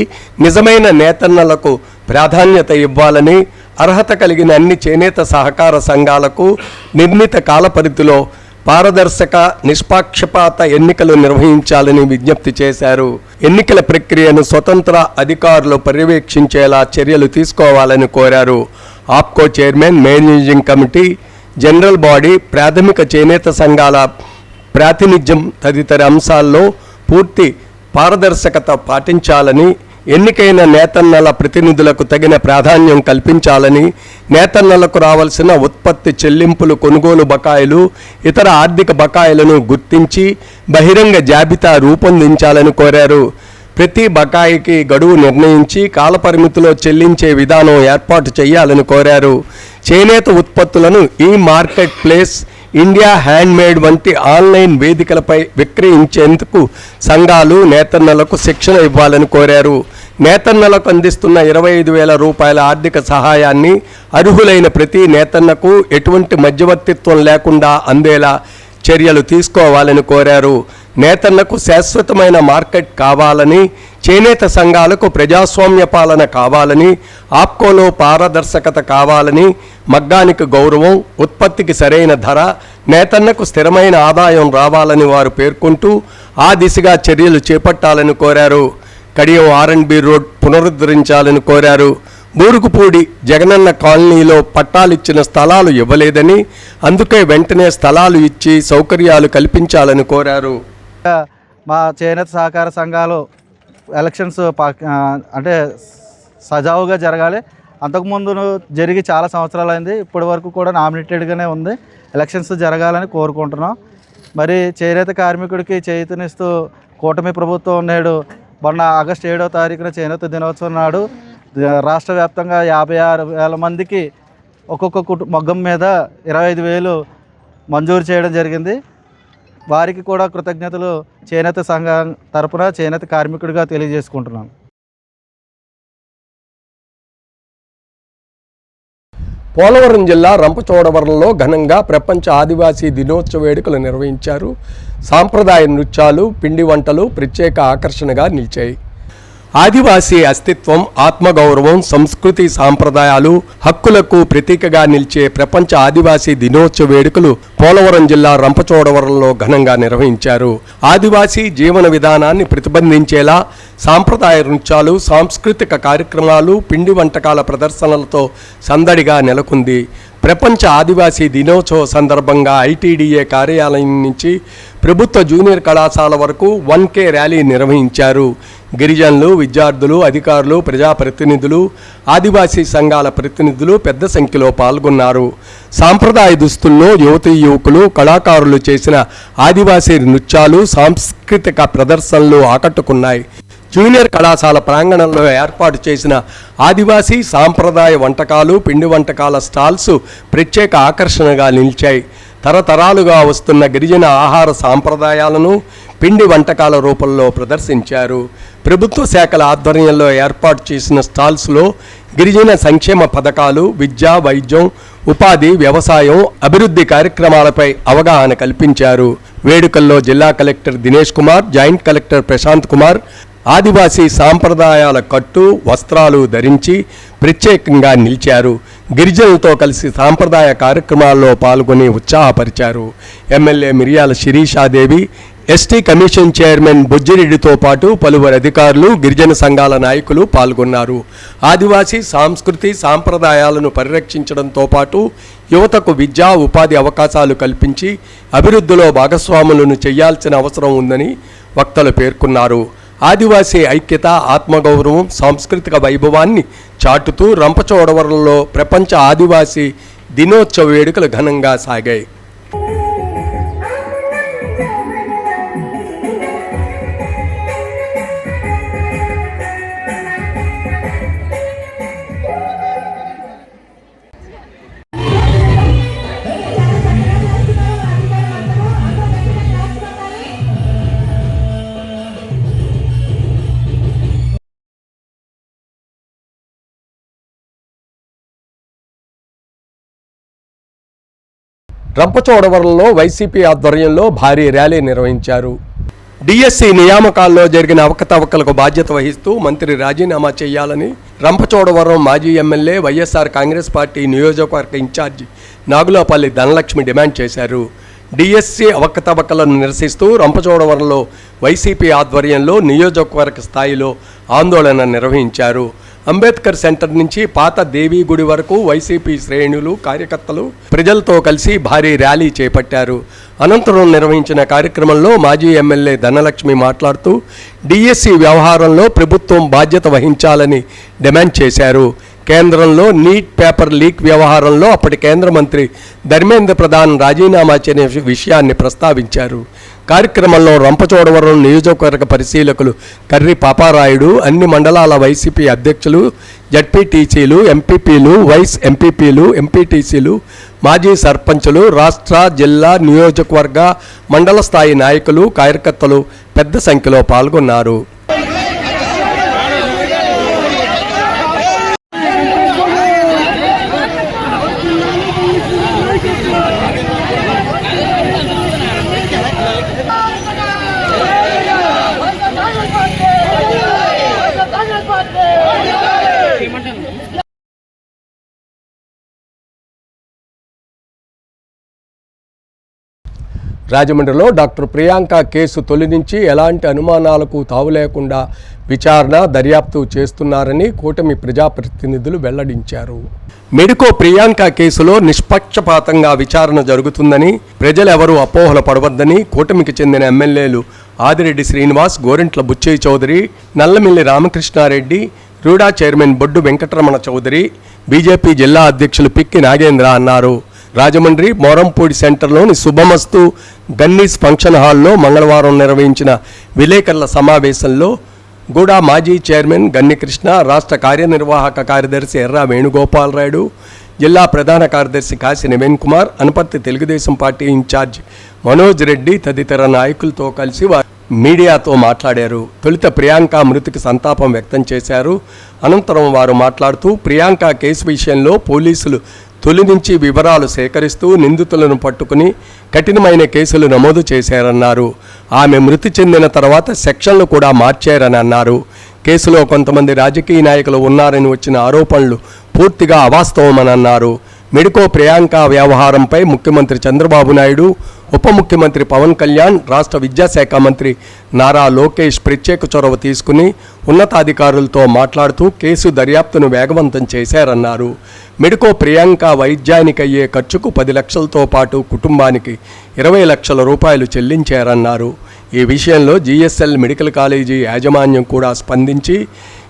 S1: నిజమైన నేతన్నలకు ప్రాధాన్యత ఇవ్వాలని, అర్హత కలిగిన అన్ని చేనేత సహకార సంఘాలకు నిర్ణీత కాలపరిధిలో పారదర్శక, నిష్పాక్షపాత ఎన్నికలు నిర్వహించాలని విజ్ఞప్తి చేశారు. ఎన్నికల ప్రక్రియను స్వతంత్ర అధికారులు పర్యవేక్షించేలా చర్యలు తీసుకోవాలని కోరారు. APCO chairman, managing committee, general body, ప్రాథమిక చేనేత సంఘాల ప్రాతినిధ్యం తదితర అంశాల్లో పూర్తి పారదర్శకత పాటించాలని, ఎన్నికైన నేతన్నల ప్రతినిధులకు తగిన ప్రాధాన్యం కల్పించాలని, నేతన్నలకు రావాల్సిన ఉత్పత్తి చెల్లింపులు, కొనుగోలు బకాయిలు, ఇతర ఆర్థిక బకాయిలను గుర్తించి బహిరంగ జాబితా రూపొందించాలని కోరారు. ప్రతి బకాయికి గడువు నిర్ణయించి కాలపరిమితిలో చెల్లించే విధానం ఏర్పాటు చేయాలని కోరారు. చేనేత ఉత్పత్తులను ఈ మార్కెట్ ప్లేస్, ఇండియా హ్యాండ్మేడ్ వంటి ఆన్లైన్ వేదికలపై విక్రయించేందుకు సంఘాలు, నేతన్నలకు శిక్షణ ఇవ్వాలని కోరారు. నేతన్నలకు అందిస్తున్న 25,000 రూపాయల ఆర్థిక సహాయాన్ని అర్హులైన ప్రతి నేతన్నకు ఎటువంటి మధ్యవర్తిత్వం లేకుండా అందేలా చర్యలు తీసుకోవాలని కోరారు. నేతన్నకు శాశ్వతమైన మార్కెట్ కావాలని, చేనేత సంఘాలకు ప్రజాస్వామ్య పాలన కావాలని, ఆప్కోలో పారదర్శకత కావాలని, మగ్గానికి గౌరవం, ఉత్పత్తికి సరైన ధర, నేతన్నకు స్థిరమైన ఆదాయం రావాలని వారు పేర్కొంటూ ఆ దిశగా చర్యలు చేపట్టాలని కోరారు. కడియం R&B రోడ్ పునరుద్ధరించాలని కోరారు. బూరుగుపూడి జగనన్న కాలనీలో పట్టాలిచ్చిన స్థలాలు ఇవ్వలేదని, అందుకే వెంటనే స్థలాలు ఇచ్చి సౌకర్యాలు కల్పించాలని కోరారు.
S12: మా చేనేత సహకార సంఘాలు ఎలక్షన్స్ అంటే సజావుగా జరగాలి. అంతకుముందు జరిగి చాలా సంవత్సరాలు అయింది. ఇప్పటి వరకు కూడా నామినేటెడ్గానే ఉంది. ఎలక్షన్స్ జరగాలని కోరుకుంటున్నాం. మరి చేనేత కార్మికుడికి చేయూతనిస్తూ కూటమి ప్రభుత్వం నేడు మొన్న ఆగస్టు 7వ తారీఖున చేనేత దినోత్సవం నాడు రాష్ట్ర వ్యాప్తంగా 56,000 మందికి ఒక్కొక్క మగ్గం మీద 25,000 మంజూరు చేయడం జరిగింది. వారికి కూడా కృతజ్ఞతలు చేనేత సంఘం తరపున చేనేత కార్మికుడిగా తెలియజేసుకుంటున్నాను.
S1: పోలవరం జిల్లా రంపచోడవరంలో ఘనంగా ప్రపంచ ఆదివాసీ దినోత్సవ వేడుకలు నిర్వహించారు. సాంప్రదాయ నృత్యాలు, పిండి వంటలు ప్రత్యేక ఆకర్షణగా నిలిచాయి. ఆదివాసీ అస్తిత్వం, ఆత్మగౌరవం, సంస్కృతి, సాంప్రదాయాలు, హక్కులకు ప్రతీకగా నిలిచే ప్రపంచ ఆదివాసీ దినోత్సవ వేడుకలు పోలవరం జిల్లా రంపచోడవరంలో ఘనంగా నిర్వహించారు. ఆదివాసీ జీవన విధానాన్ని ప్రతిబింబించేలా సాంప్రదాయ నృత్యాలు, సాంస్కృతిక కార్యక్రమాలు, పిండి వంటకాల ప్రదర్శనలతో సందడిగా నెలకొంది. ప్రపంచ ఆదివాసీ దినోత్సవ సందర్భంగా ఐటీడీఏ కార్యాలయం నుంచి ప్రభుత్వ జూనియర్ కళాశాల వరకు 1K ర్యాలీ నిర్వహించారు. గిరిజనులు, విద్యార్థులు, అధికారులు, ప్రజాప్రతినిధులు, ఆదివాసీ సంఘాల ప్రతినిధులు పెద్ద సంఖ్యలో పాల్గొన్నారు. సాంప్రదాయ దుస్తుల్లో యువతీ యువకులు, కళాకారులు చేసిన ఆదివాసీ నృత్యాలు, సాంస్కృతిక ప్రదర్శనలు ఆకట్టుకున్నాయి. జూనియర్ కళాశాల ప్రాంగణంలో ఏర్పాటు చేసిన ఆదివాసీ సాంప్రదాయ వంటకాలు, పిండి వంటకాల స్టాల్స్ ప్రత్యేక ఆకర్షణగా నిలిచాయి. తరతరాలుగా వస్తున్న గిరిజన ఆహార సాంప్రదాయాలను పిండి వంటకాల రూపంలో ప్రదర్శించారు. ప్రభుత్వ శాఖల ఆధ్వర్యంలో ఏర్పాటు చేసిన స్టాల్స్లో గిరిజన సంక్షేమ పథకాలు, విద్య, వైద్యం, ఉపాధి, వ్యవసాయం, అభివృద్ధి కార్యక్రమాలపై అవగాహన కల్పించారు. వేడుకల్లో జిల్లా collector Dinesh Kumar, joint collector Prashant Kumar ఆదివాసీ సాంప్రదాయాల కట్టు, వస్త్రాలు ధరించి ప్రత్యేకంగా నిలిచారు. గిరిజనులతో కలిసి సాంప్రదాయ కార్యక్రమాల్లో పాల్గొని ఉత్సాహపరిచారు. ఎమ్మెల్యే మిరియాల శిరీషాదేవి, ఎస్టీ కమిషన్ చైర్మన్ బుజ్జిరెడ్డితో పాటు పలువురు అధికారులు, గిరిజన సంఘాల నాయకులు పాల్గొన్నారు. ఆదివాసీ సంస్కృతి సాంప్రదాయాలను పరిరక్షించడంతో పాటు యువతకు విద్యా, ఉపాధి అవకాశాలు కల్పించి అభివృద్ధిలో భాగస్వాములను చేయాల్సిన అవసరం ఉందని వక్తలు పేర్కొన్నారు. ఆదివాసీ ఐక్యత, ఆత్మగౌరవం, సాంస్కృతిక వైభవాన్ని చాటుతూ రంపచోడవరంలో ప్రపంచ ఆదివాసీ దినోత్సవ వేడుకలు ఘనంగా సాగాయి. రంపచోడవరంలో వైసీపీ ఆధ్వర్యంలో భారీ ర్యాలీ నిర్వహించారు. డిఎస్సి నియామకాల్లో జరిగిన అవకతవకలకు బాధ్యత వహిస్తూ మంత్రి రాజీనామా చేయాలని రంపచోడవరం మాజీ ఎమ్మెల్యే, వైఎస్ఆర్ కాంగ్రెస్ పార్టీ నియోజకవర్గ ఇన్ఛార్జి నాగులపల్లి ధనలక్ష్మి డిమాండ్ చేశారు. డిఎస్సి అవకతవకలను నిరసిస్తూ రంపచోడవరంలో వైసీపీ ఆధ్వర్యంలో నియోజకవర్గ స్థాయిలో ఆందోళన నిర్వహించారు. అంబేద్కర్ సెంటర్ నుంచి పాత దేవీ గుడి వరకు వైసీపీ శ్రేణులు, కార్యకర్తలు ప్రజలతో కలిసి భారీ ర్యాలీ చేపట్టారు. అనంతరం నిర్వహించిన కార్యక్రమంలో మాజీ ఎమ్మెల్యే ధనలక్ష్మి మాట్లాడుతూ డిఎస్సి వ్యవహారంలో ప్రభుత్వం బాధ్యత వహించాలని డిమాండ్ చేశారు. కేంద్రంలో నీట్ పేపర్ లీక్ వ్యవహారంలో అప్పటి కేంద్ర మంత్రి ధర్మేంద్ర ప్రధాన్ రాజీనామా చేసిన విషయాన్ని ప్రస్తావించారు. కార్యక్రమంలో రంపచోడవరం నియోజకవర్గ పరిశీలకులు కర్రి పాపారాయుడు, అన్ని మండలాల వైసీపీ అధ్యక్షులు, జడ్పీటీసీలు, ఎంపీపీలు, వైస్ ఎంపీపీలు, ఎంపీటీసీలు, మాజీ సర్పంచులు, రాష్ట్ర, జిల్లా, నియోజకవర్గ, మండల స్థాయి నాయకులు, కార్యకర్తలు పెద్ద సంఖ్యలో పాల్గొన్నారు. రాజమండ్రిలో డాక్టర్ ప్రియాంక కేసు తొలి నుంచి ఎలాంటి అనుమానాలకు తావు లేకుండా విచారణ, దర్యాప్తు చేస్తున్నారని కూటమి ప్రజాప్రతినిధులు వెల్లడించారు. మెడికో ప్రియాంక కేసులో నిష్పక్షపాతంగా విచారణ జరుగుతుందని, ప్రజలెవరూ అపోహలు పడవద్దని కూటమికి చెందిన ఎమ్మెల్యేలు ఆదిరెడ్డి శ్రీనివాస్, గోరింట్ల బుచ్చయ్య చౌదరి, నల్లమిల్లి రామకృష్ణారెడ్డి, రూడా చైర్మన్ బొడ్డు వెంకటరమణ చౌదరి, బీజేపీ జిల్లా అధ్యక్షులు పిక్కి నాగేంద్ర అన్నారు. రాజమండ్రి మోరంపూడి సెంటర్లోని శుభమస్తు గన్నీస్ ఫంక్షన్ హాల్లో మంగళవారం నిర్వహించిన విలేకరుల సమావేశంలో గూడా మాజీ చైర్మన్ గన్నికృష్ణ, రాష్ట్ర కార్యనిర్వాహక కార్యదర్శి ఎర్రా వేణుగోపాలరాయుడు, జిల్లా ప్రధాన కార్యదర్శి కాశీ నవీన్ కుమార్, అనపర్తి తెలుగుదేశం పార్టీ ఇన్ఛార్జ్ మనోజ్ రెడ్డి తదితర నాయకులతో కలిసి మీడియాతో మాట్లాడారు. తొలుత ప్రియాంక మృతికి సంతాపం వ్యక్తం చేశారు. అనంతరం వారు మాట్లాడుతూ ప్రియాంక కేసు విషయంలో పోలీసులు తొలి నుంచి వివరాలు సేకరిస్తూ నిందితులను పట్టుకుని కఠినమైన కేసులు నమోదు చేశారన్నారు. ఆమె మృతి చెందిన తర్వాత సెక్షన్లు కూడా మార్చారని అన్నారు. కేసులో కొంతమంది రాజకీయ నాయకులు ఉన్నారని వచ్చిన ఆరోపణలు పూర్తిగా అవాస్తవమని అన్నారు. మెడికో ప్రియాంక వ్యవహారంపై ముఖ్యమంత్రి చంద్రబాబు నాయుడు, ఉప ముఖ్యమంత్రి పవన్ కళ్యాణ్, రాష్ట్ర విద్యాశాఖ మంత్రి నారా లోకేష్ ప్రత్యేక చొరవ తీసుకుని ఉన్నతాధికారులతో మాట్లాడుతూ కేసు దర్యాప్తును వేగవంతం చేశారన్నారు. మెడికో ప్రియాంక వైద్యానికి అయ్యే ఖర్చుకు 10 లక్షలతో పాటు కుటుంబానికి 20 లక్షల రూపాయలు చెల్లించారన్నారు. ఈ విషయంలో జిఎస్ఎల్ మెడికల్ కాలేజీ యాజమాన్యం కూడా స్పందించి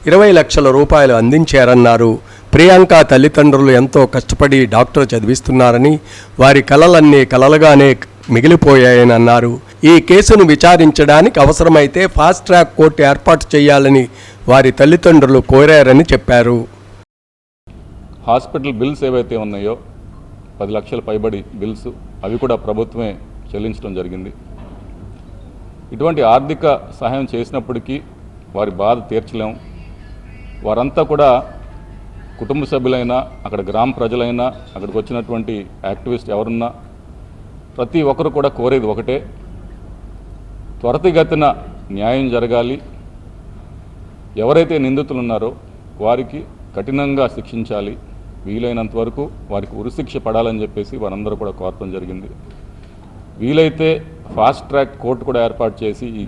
S1: 20 లక్షల రూపాయలు అందించారన్నారు. ప్రియాంక తల్లిదండ్రులు ఎంతో కష్టపడి డాక్టర్ చదివిస్తున్నారని, వారి కలలన్నీ కలలుగానే మిగిలిపోయాయని అన్నారు. ఈ కేసును విచారించడానికి అవసరమైతే ఫాస్ట్ ట్రాక్ కోర్టు ఏర్పాటు చేయాలని వారి తల్లిదండ్రులు కోరారని చెప్పారు.
S13: హాస్పిటల్ బిల్స్ ఏవైతే ఉన్నాయో 10 లక్షల పైబడి బిల్స్ అవి కూడా ప్రభుత్వమే చెల్లించడం జరిగింది. ఇటువంటి ఆర్థిక సహాయం చేసినప్పటికీ వారి బాధ తీర్చలేం. వారంతా కూడా కుటుంబ సభ్యులైనా, అక్కడ గ్రామ ప్రజలైనా, అక్కడికి వచ్చినటువంటి యాక్టివిస్ట్ ఎవరున్నా ప్రతి ఒక్కరు కూడా కోరేది ఒకటే, త్వరితగతిన న్యాయం జరగాలి. ఎవరైతే నిందితులు ఉన్నారో వారికి కఠినంగా శిక్షించాలి. వీలైనంత వరకు వారికి ఉరిశిక్ష పడాలని చెప్పేసి వారందరూ కూడా కోరటం జరిగింది. వీలైతే ఫాస్ట్ ట్రాక్ కోర్టు కూడా ఏర్పాటు చేసి ఈ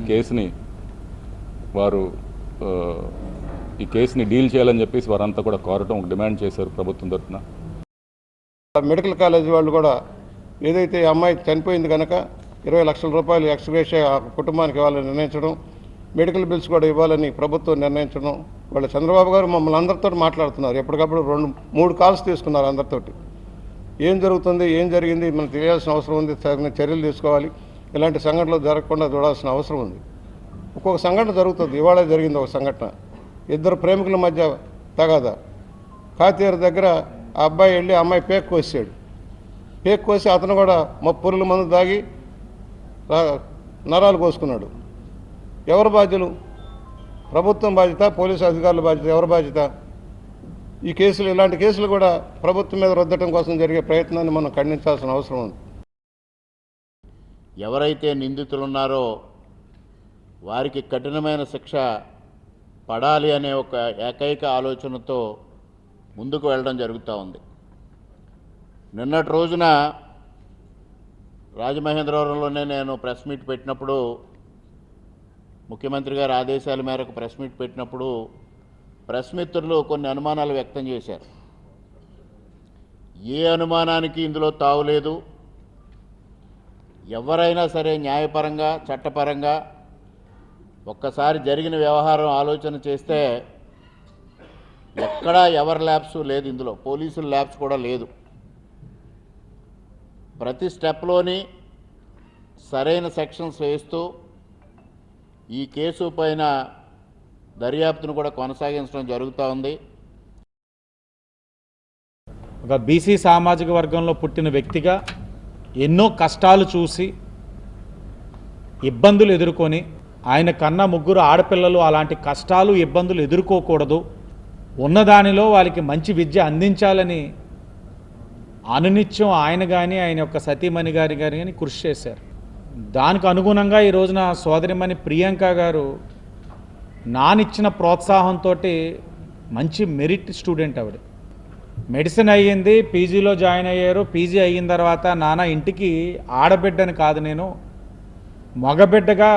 S13: కేసుని డీల్ చేయాలని చెప్పేసి వారంతా కూడా కోరటం డిమాండ్ చేశారు ప్రభుత్వం తరఫున.
S8: మెడికల్ కాలేజ్ వాళ్ళు కూడా ఏదైతే అమ్మాయి చనిపోయింది కనుక 20 లక్షల రూపాయలు ఎక్స్గ్రేషియా ఆ కుటుంబానికి ఇవ్వాలని నిర్ణయించడం, మెడికల్ బిల్స్ కూడా ఇవ్వాలని ప్రభుత్వం నిర్ణయించడం. వాళ్ళు చంద్రబాబు గారు మమ్మల్ని అందరితో మాట్లాడుతున్నారు. ఎప్పటికప్పుడు 2-3 కాల్స్ తీసుకున్నారు అందరితోటి. ఏం జరుగుతుంది, ఏం జరిగింది మనకు తెలియాల్సిన అవసరం ఉంది, చర్యలు తీసుకోవాలి, ఇలాంటి సంఘటనలు జరగకుండా చూడాల్సిన అవసరం ఉంది. ఒక్కొక్క సంఘటన జరుగుతుంది. ఇవాళ జరిగింది ఒక సంఘటన, 2 ప్రేమికుల మధ్య తగాదా. కాతీరు దగ్గర ఆ అబ్బాయి వెళ్ళి ఆ అమ్మాయి పేక్ కోసాడు. పేక్ కోసి అతను కూడా పురుగుల మందు దాగి నరాలు కోసుకున్నాడు. ఎవరు బాధ్యులు? ప్రభుత్వం బాధ్యత, పోలీసు అధికారుల బాధ్యత? ఎవరు బాధ్యత? ఈ కేసులు, ఇలాంటి కేసులు కూడా ప్రభుత్వం మీద రుద్దటం కోసం జరిగే ప్రయత్నాన్ని మనం ఖండించాల్సిన అవసరం ఉంది.
S14: ఎవరైతే నిందితులు ఉన్నారో వారికి కఠినమైన శిక్ష పడాలి అనే ఒక ఏకైక ఆలోచనతో ముందుకు వెళ్ళడం జరుగుతూ ఉంది. నిన్నటి రోజున రాజమహేంద్రవరంలోనే నేను ప్రెస్ మీట్ పెట్టినప్పుడు, ముఖ్యమంత్రి గారి ఆదేశాల మేరకు ప్రెస్ మీట్ పెట్టినప్పుడు ప్రెస్ మిత్రులు కొన్ని అనుమానాలు వ్యక్తం చేశారు. ఏ అనుమానానికి ఇందులో తావులేదు. ఎవరైనా సరే న్యాయపరంగా, చట్టపరంగా ఒక్కసారి జరిగిన వ్యవహారం ఆలోచన చేస్తే ఎక్కడా ఎవరి ల్యాబ్స్ లేదు, ఇందులో పోలీసుల ల్యాబ్స్ కూడా లేదు. ప్రతి స్టెప్లోని సరైన సెక్షన్స్ వేస్తూ ఈ కేసు పైన దర్యాప్తును కూడా కొనసాగించడం జరుగుతూ ఉంది.
S2: ఒక బీసీ సామాజిక వర్గంలో పుట్టిన వ్యక్తిగా ఎన్నో కష్టాలు చూసి ఇబ్బందులు ఎదుర్కొని, ఆయన కన్నా 3 ఆడపిల్లలు అలాంటి కష్టాలు, ఇబ్బందులు ఎదుర్కోకూడదు, ఉన్నదానిలో వాళ్ళకి మంచి విద్య అందించాలని అనునిత్యం ఆయన కానీ, ఆయన యొక్క సతీమణి గారి కానీ కృషి చేశారు. దానికి అనుగుణంగా ఈ రోజున సోదరిమణి ప్రియాంక గారు నానిచ్చిన ప్రోత్సాహంతో మంచి మెరిట్ స్టూడెంట్ ఆవిడ. మెడిసిన్ అయ్యింది, పీజీలో జాయిన్ అయ్యారు. పీజీ అయిన తర్వాత నాన్న ఇంటికి ఆడబిడ్డని కాదు, నేను మగబిడ్డగా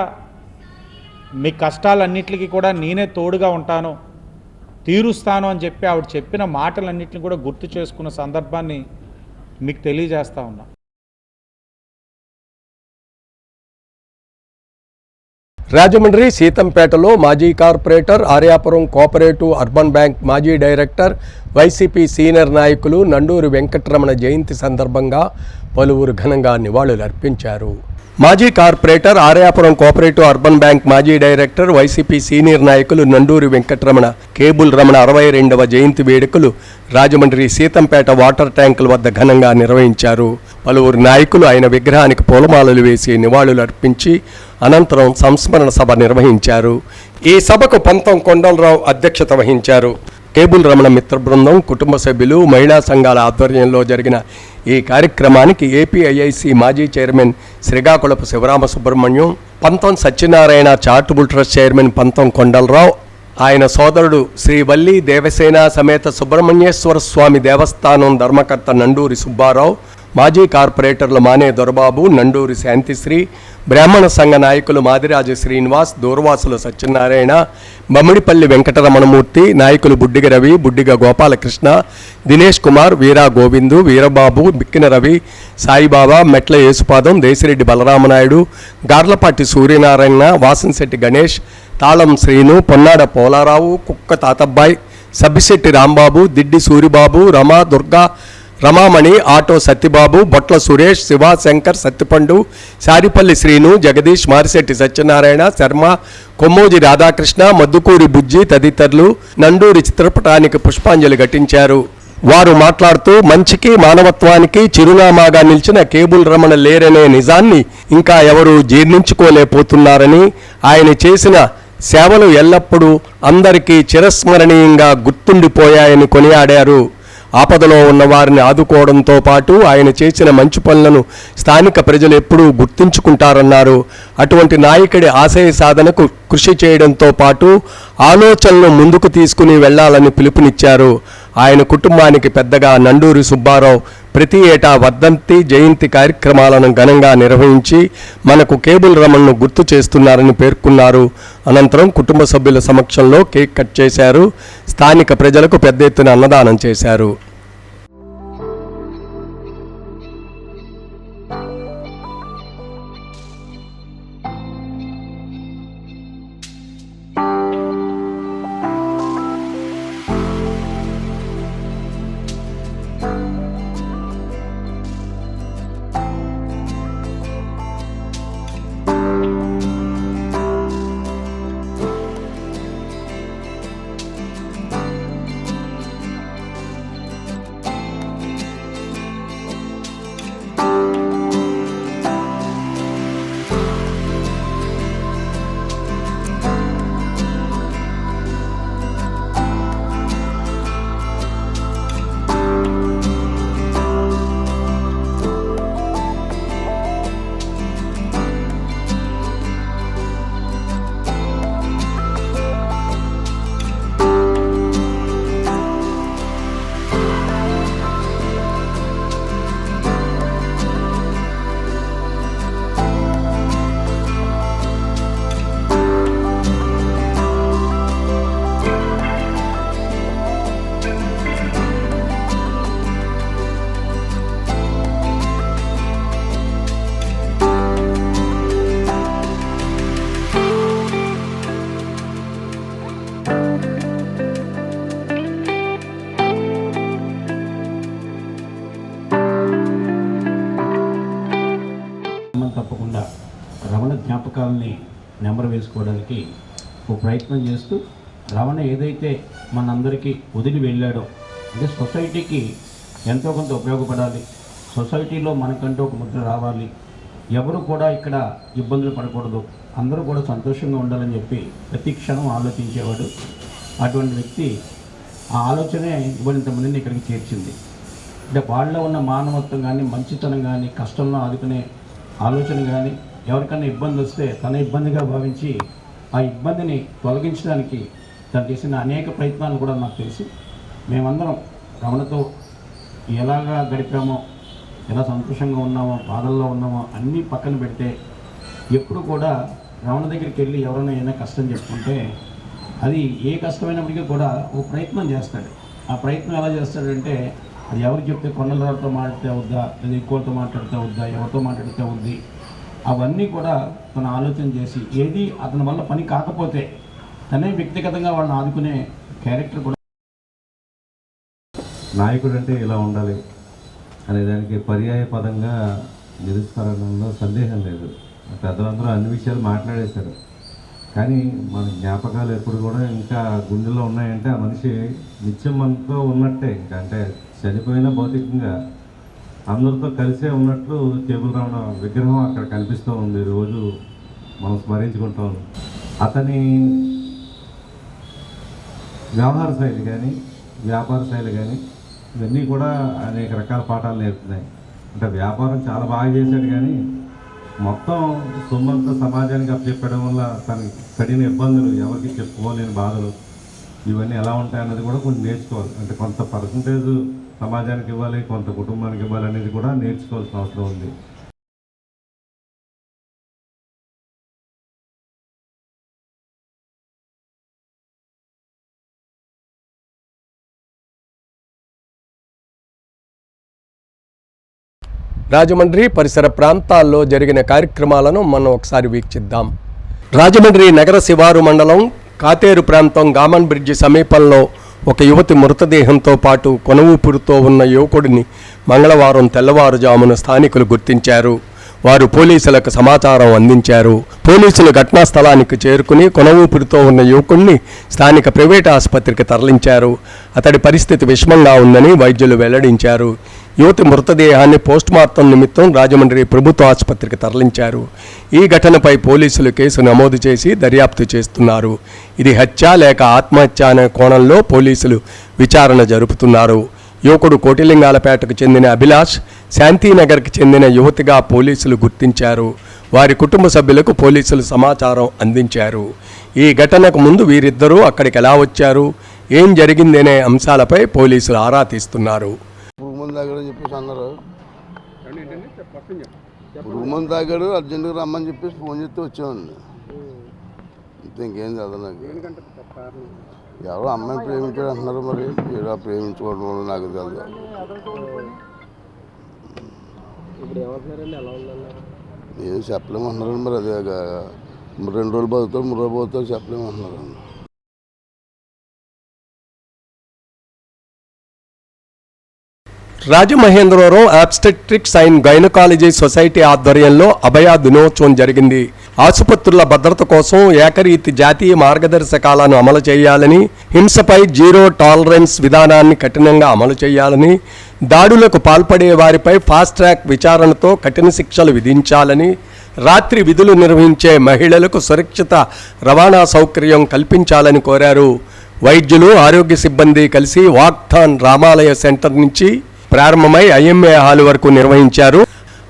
S2: మీ కష్టాలన్నిటికీ కూడా నేనే తోడుగా ఉంటాను, తీరుస్తాను అని చెప్పి ఆవిడ చెప్పిన మాటలన్నింటినీ కూడా గుర్తు చేసుకున్న సందర్భాన్ని మీకు తెలియజేస్తా ఉన్నా.
S1: రాజమండ్రి సీతంపేటలో మాజీ corporator, Aryapuram cooperative urban bank మాజీ డైరెక్టర్, వైసీపీ సీనియర్ నాయకులు నండూరి వెంకటరమణ జయంతి సందర్భంగా పలువురు ఘనంగా నివాళులర్పించారు. మాజీ corporator, Aryapuram cooperative urban bank మాజీ డైరెక్టర్, వైసీపీ సీనియర్ నాయకులు నండూరి వెంకటరమణ కేబుల్ రమణ 62వ జయంతి వేడుకలు రాజమండ్రి సీతంపేట వాటర్ ట్యాంకుల వద్ద ఘనంగా నిర్వహించారు. పలువురు నాయకులు ఆయన విగ్రహానికి పూలమాలలు వేసి నివాళులర్పించి అనంతరం సంస్మరణ సభ నిర్వహించారు. ఈ సభకు పంతం కొండలరావు అధ్యక్షత వహించారు. కేబుల్ రమణ మిత్ర బృందం, కుటుంబ సభ్యులు, మహిళా సంఘాల ఆధ్వర్యంలో జరిగిన ఈ కార్యక్రమానికి ఏపీఐఐసి మాజీ చైర్మన్ శ్రీకాకుళపు శివరామ సుబ్రహ్మణ్యం, పంతం సత్యనారాయణ చారిటబుల్ ట్రస్ట్ చైర్మన్ పంతం కొండలరావు, ఆయన సోదరుడు శ్రీ వల్లి దేవసేన సమేత సుబ్రహ్మణ్యేశ్వర స్వామి దేవస్థానం ధర్మకర్త నండూరి సుబ్బారావు, మాజీ కార్పొరేటర్లు మానే దొరబాబు, నండూరి శాంతిశ్రీ, బ్రాహ్మణ సంఘ నాయకులు మాదిరాజు శ్రీనివాస్, దూర్వాసులు సత్యనారాయణ, బమ్మిడిపల్లి వెంకటరమణమూర్తి, నాయకులు బుడ్డిగ రవి, బుడ్డిగ గోపాలకృష్ణ, దినేష్ కుమార్, వీరా గోవిందు, వీరబాబు, బిక్కిన రవి, సాయిబాబా, మెట్ల యేసుపాదం, దేశిరెడ్డి బలరామనాయుడు, గార్లపాటి సూర్యనారాయణ, వాసంశెట్టి గణేష్, తాళం శ్రీను, పొన్నాడ పోలారావు, కుక్క తాతబ్బాయి, సబ్బిశెట్టి రాంబాబు, దిడ్డి సూరిబాబు, రమా దుర్గా, రమామణి, ఆటో సత్యబాబు, బొట్ల సురేష్, శివ, శంకర్, సత్తిపండు, సారిపల్లి శ్రీను, జగదీష్, మారిశెట్టి సత్యనారాయణ, శర్మ, కొమ్మోజి రాధాకృష్ణ, మద్దుకూరి బుజ్జి తదితరులు నండూరి చిత్రపటానికి పుష్పాంజలి ఘటించారు. వారు మాట్లాడుతూ మంచికి మానవత్వానికి చిరునామాగా నిలిచిన కేబుల్ రమణ లేరనే నిజాన్ని ఇంకా ఎవరూ జీర్ణించుకోలేకపోతున్నారని, ఆయన చేసిన సేవలు ఎల్లప్పుడూ అందరికీ చిరస్మరణీయంగా గుర్తుండిపోయాయని కొనియాడారు. ఆపదలో ఉన్న వారిని ఆదుకోవడంతో పాటు ఆయన చేసిన మంచి పనులను స్థానిక ప్రజలు ఎప్పుడూ గుర్తుంచుకుంటారన్నారు. అటువంటి నాయకుడి ఆశయ సాధనకు కృషి చేయడంతో పాటు ఆలోచనలు ముందుకు తీసుకుని వెళ్లాలని పిలుపునిచ్చారు. ఆయన కుటుంబానికి పెద్దగా నండూరి సుబ్బారావు ప్రతి ఏటా వర్ధంతి, జయంతి కార్యక్రమాలను ఘనంగా నిర్వహించి మనకు కేబుల్ రమణను గుర్తు చేస్తున్నారని పేర్కొన్నారు. అనంతరం కుటుంబ సభ్యుల సమక్షంలో కేక్ కట్ చేశారు. స్థానిక ప్రజలకు పెద్ద ఎత్తున అన్నదానం చేశారు.
S15: తప్పకుండా రమణ జ్ఞాపకాలని నెంబర్ వేసుకోవడానికి ఒక ప్రయత్నం చేస్తూ రమణ ఏదైతే మనందరికీ వదిలి వెళ్ళాడో, అంటే సొసైటీకి ఎంతో కొంత ఉపయోగపడాలి, సొసైటీలో మనకంటూ ఒక ముద్ర రావాలి, ఎవరు కూడా ఇక్కడ ఇబ్బందులు పడకూడదు, అందరూ కూడా సంతోషంగా ఉండాలని చెప్పి ప్రతి క్షణం ఆలోచించేవాడు. అటువంటి వ్యక్తి ఆ ఆలోచనే ఇవ్వనంతమందిని ఇక్కడికి చేర్చింది. అంటే వాళ్ళలో ఉన్న మానవత్వం కానీ, మంచితనం కానీ, కష్టంలో ఆదుకునే ఆలోచన కానీ, ఎవరికైనా ఇబ్బంది వస్తే తన ఇబ్బందిగా భావించి ఆ ఇబ్బందిని తొలగించడానికి తను చేసిన అనేక ప్రయత్నాలు కూడా నాకు తెలుసు. మేమందరం రమణతో ఎలాగా గడిపామో, ఎలా సంతోషంగా ఉన్నామో, బాధల్లో ఉన్నామో అన్నీ పక్కన పెడితే ఎప్పుడు కూడా రమణ దగ్గరికి వెళ్ళి ఎవరైనా ఏదైనా కష్టం చెప్పుకుంటే అది ఏ కష్టమైనప్పటికీ కూడా ఒక ప్రయత్నం చేస్తాడు. ఆ ప్రయత్నం ఎలా చేస్తాడంటే అది ఎవరు చెప్తే కొండలతో మాట్లాడితే అవుద్దా, లేదా ఇంకోటితో మాట్లాడితే అవుద్దా, ఎవరితో మాట్లాడితే అవుద్ది, అవన్నీ కూడా తను ఆలోచన చేసి ఏది అతని వల్ల పని కాకపోతే తనే వ్యక్తిగతంగా వాళ్ళని ఆదుకునే క్యారెక్టర్ కూడా.
S16: నాయకుడు అంటే ఇలా ఉండాలి అనే దానికి పర్యాయ పదంగా నిలుస్తారనడంలో సందేహం లేదు. పెద్దలందరూ అన్ని విషయాలు మాట్లాడేశారు. కానీ మన జ్ఞాపకాలు ఎప్పుడు కూడా ఇంకా గుండెలో ఉన్నాయంటే ఆ మనిషి నిత్యం మనతో ఉన్నట్టే. ఇంకా అంటే చనిపోయినా భౌతికంగా అందరితో కలిసే ఉన్నట్లు కేబుల్ రమణ విగ్రహం అక్కడ కనిపిస్తూ ఉంది. రోజు మనం స్మరించుకుంటాం. అతని వ్యవహార శైలి కానీ వ్యాపార శైలి కానీ ఇవన్నీ కూడా అనేక రకాల పాఠాలు నేర్పుతున్నాయి. అంటే వ్యాపారం చాలా బాగా చేశాడు కానీ మొత్తం సొమ్మంతా సమాజానికి అప్పచెప్పడం వల్ల తనకి పడిన ఇబ్బందులు, ఎవరికి చెప్పుకోలేని బాధలు, ఇవన్నీ ఎలా ఉంటాయన్నది కూడా కొంచెం నేర్చుకోవాలి. అంటే కొంత పర్సంటేజ్ సమాజానికి ఇవ్వాలి, కొంత కుటుంబానికి ఇవ్వాలి అనేది కూడా నేర్చుకోవాల్సిన అవసరం ఉంది.
S1: రాజమండ్రి పరిసర ప్రాంతాల్లో జరిగిన కార్యక్రమాలను మనం ఒకసారి వీక్షిద్దాం. రాజమండ్రి నగర శివారు మండలం కాతేరు ప్రాంతం గామన్ బ్రిడ్జి సమీపంలో ఒక యువతి మృతదేహంతో పాటు కొనవూపురుతో ఉన్న యువకుడిని మంగళవారం తెల్లవారుజామున స్థానికులు గుర్తించారు. వారు పోలీసులకు సమాచారం అందించారు. పోలీసులు ఘటనా స్థలానికి చేరుకుని కొనవూపిరితో ఉన్న యువకుడిని స్థానిక ప్రైవేట్ ఆసుపత్రికి తరలించారు. అతడి పరిస్థితి విషమంగా ఉందని వైద్యులు వెల్లడించారు. యువతి మృతదేహాన్ని పోస్టుమార్టం నిమిత్తం రాజమండ్రి ప్రభుత్వ ఆసుపత్రికి తరలించారు. ఈ ఘటనపై పోలీసులు కేసు నమోదు చేసి దర్యాప్తు చేస్తున్నారు. ఇది హత్య లేక ఆత్మహత్య అనే కోణంలో పోలీసులు విచారణ జరుపుతున్నారు. యువకుడు కోటిలింగాలపేటకు చెందిన అభిలాష్, శాంతినగర్కి చెందిన యువతిగా పోలీసులు గుర్తించారు. వారి కుటుంబ సభ్యులకు పోలీసులు సమాచారం అందించారు. ఈ ఘటనకు ముందు వీరిద్దరూ అక్కడికి ఎలా వచ్చారు, ఏం జరిగిందనే అంశాలపై పోలీసులు ఆరా తీస్తున్నారు.
S11: రూమన్ తాగాడని చెప్పేసి అన్నారు. రూమన్ తాగాడు, అర్జెంటుగా రమ్మని చెప్పేసి ఫోన్ చేస్తే వచ్చామండి. అంతే, ఇంకేం చదవదు నాకు. ఎవరో అమ్మాయిని ప్రేమించాడు అంటున్నారు, మరి ఏదో ప్రేమించుకోవడం వల్ల నాకు తెలియదు. ఏం చెప్పలేమంటున్నారండి, మరి అదే 2 రోజులు బతుకుతారు, 3 రోజులు బతుకుతారు చెప్పలేమంటున్నారండి.
S1: Rajamahendravaram obstetrics and gynaecology society ఆధ్వర్యంలో అభయ దినోత్సవం జరిగింది. ఆసుపత్రుల భద్రత కోసం ఏకరీతి జాతీయ మార్గదర్శకాలను అమలు చేయాలని, హింసపై జీరో టాలరెన్స్ విధానాన్ని కఠినంగా అమలు చేయాలని, దాడులకు పాల్పడే వారిపై ఫాస్ట్ ట్రాక్ విచారణతో కఠిన శిక్షలు విధించాలని, రాత్రి విధులు నిర్వహించే మహిళలకు సురక్షిత రవాణా సౌకర్యం కల్పించాలని కోరారు. వైద్యులు, ఆరోగ్య సిబ్బంది కలిసి వాక్థాన్ రామాలయ సెంటర్ నుంచి ప్రారంభమై ఐఎంఏ హాల్ వరకు నిర్వహించారు.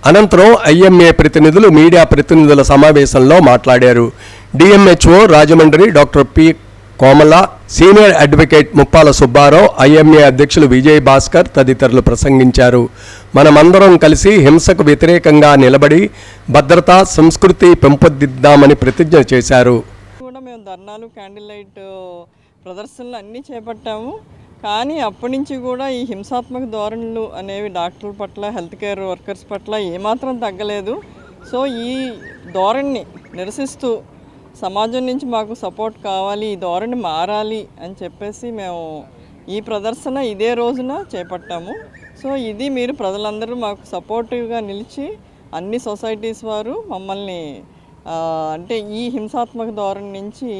S1: అనంతరం ఐఎంఏ ప్రతినిధులు మీడియా ప్రతినిధుల సమావేశంలో మాట్లాడారు. DMHO Rajahmundry doctor P Komala, senior advocate Muppala Subbarao, IMA అధ్యక్షులు విజయ్ భాస్కర్ తదితరులు ప్రసంగించారు. మనమందరం కలిసి హింసకు వ్యతిరేకంగా నిలబడి భద్రతా సంస్కృతి పెంపొందిద్దామని ప్రతిజ్ఞ చేశారు.
S17: మేము ధర్నాలు, క్యాండిల్ లైట్ ప్రదర్శనలు అన్నీ చేపట్టాము. కానీ అప్పటి నుంచి కూడా ఈ హింసాత్మక ధోరణులు అనేవి డాక్టర్ల పట్ల, హెల్త్ కేర్ వర్కర్స్ పట్ల ఏమాత్రం తగ్గలేదు. సో ఈ ధోరణిని నిరసిస్తూ సమాజం నుంచి మాకు సపోర్ట్ కావాలి, ఈ ధోరణి మారాలి అని చెప్పేసి మేము ఈ ప్రదర్శన ఇదే రోజున చేపట్టాము. సో ఇది మీరు ప్రజలందరూ మాకు సపోర్టివ్గా నిలిచి అన్ని సొసైటీస్ వారు మమ్మల్ని అంటే ఈ హింసాత్మక ధోరణి నుంచి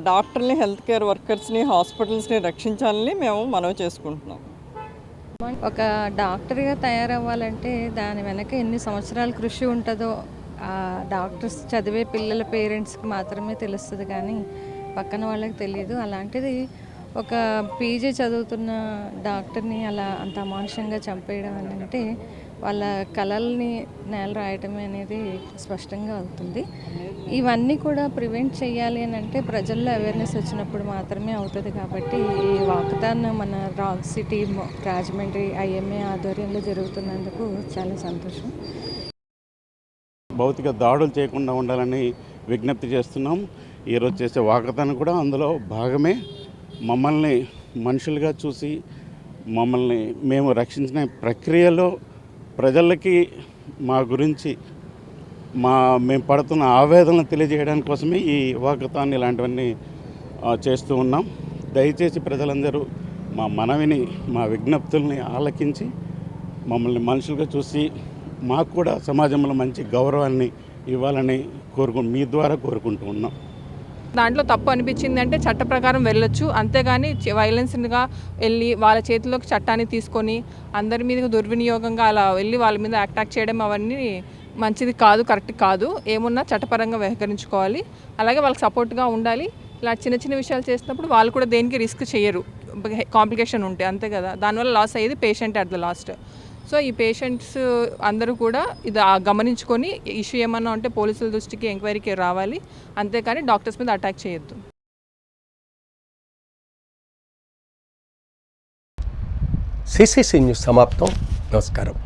S17: డాక్టర్ని, హెల్త్ కేర్ వర్కర్స్ని, హాస్పిటల్స్ని రక్షించాలని మేము మనవి చేసుకుంటున్నాం.
S18: ఒక డాక్టర్గా తయారవ్వాలంటే దాని వెనక ఎన్ని సంవత్సరాల కృషి ఉంటుందో డాక్టర్స్ చదివే పిల్లల పేరెంట్స్కి మాత్రమే తెలుస్తుంది, కానీ పక్కన వాళ్ళకి తెలియదు. అలాంటిది ఒక పీజీ చదువుతున్న డాక్టర్ని అలా అంత అమానుషంగా చంపేయడం అని అంటే వాళ్ళ కళల్ని నేల రాయటమే అనేది స్పష్టంగా అవుతుంది. ఇవన్నీ కూడా ప్రివెంట్ చేయాలి అని అంటే ప్రజల్లో అవేర్నెస్ వచ్చినప్పుడు మాత్రమే అవుతుంది. కాబట్టి ఈ వాకథాన్ మన రాక్ సిటీ రాజమండ్రి ఐఎంఏ ఆధ్వర్యంలో జరుగుతున్నందుకు చాలా సంతోషం.
S19: భౌతిక దాడులు చేయకుండా ఉండాలని విజ్ఞప్తి చేస్తున్నాం. ఈరోజు చేసే వాకథాన్ కూడా అందులో భాగమే. మమ్మల్ని మనుషులుగా చూసి మమ్మల్ని మేము రక్షించిన ప్రక్రియలో ప్రజలకి మా గురించి మేము పడుతున్న ఆవేదనలు తెలియజేయడానికి కోసమే ఈ వాకథాన్ ఇలాంటివన్నీ చేస్తూ ఉన్నాం. దయచేసి ప్రజలందరూ మా మనవిని, మా విజ్ఞప్తుల్ని ఆలకించి మమ్మల్ని మనుషులుగా చూసి మాకు కూడా సమాజంలో మంచి గౌరవాన్ని ఇవ్వాలని మీ ద్వారా కోరుకుంటూ ఉన్నాం.
S6: దాంట్లో తప్పు అనిపించింది అంటే చట్ట ప్రకారం వెళ్ళొచ్చు, అంతేగాని వైలెన్స్గా వెళ్ళి వాళ్ళ చేతిలోకి చట్టాన్ని తీసుకొని అందరి మీద దుర్వినియోగంగా అలా వెళ్ళి వాళ్ళ మీద అటాక్ చేయడం అవన్నీ మంచిది కాదు, కరెక్ట్ కాదు. ఏమున్నా చట్టపరంగా వ్యవహరించుకోవాలి, అలాగే వాళ్ళకి సపోర్ట్గా ఉండాలి. ఇలా చిన్న చిన్న విషయాలు చేసినప్పుడు వాళ్ళు కూడా దేనికి రిస్క్ చేయరు, కాంప్లికేషన్ ఉంటే అంతే కదా, దానివల్ల లాస్ అయ్యేది patient at the last. So ఈ పేషెంట్స్ అందరూ కూడా ఇది గమనించుకొని ఇష్యూ ఏమన్నా ఉంటే పోలీసుల దృష్టికి ఎంక్వైరీకి రావాలి, అంతేకాని డాక్టర్స్ మీద అటాక్ చేయొద్దు.
S1: సిసిసి న్యూస్ సమాప్తం. నమస్కారం.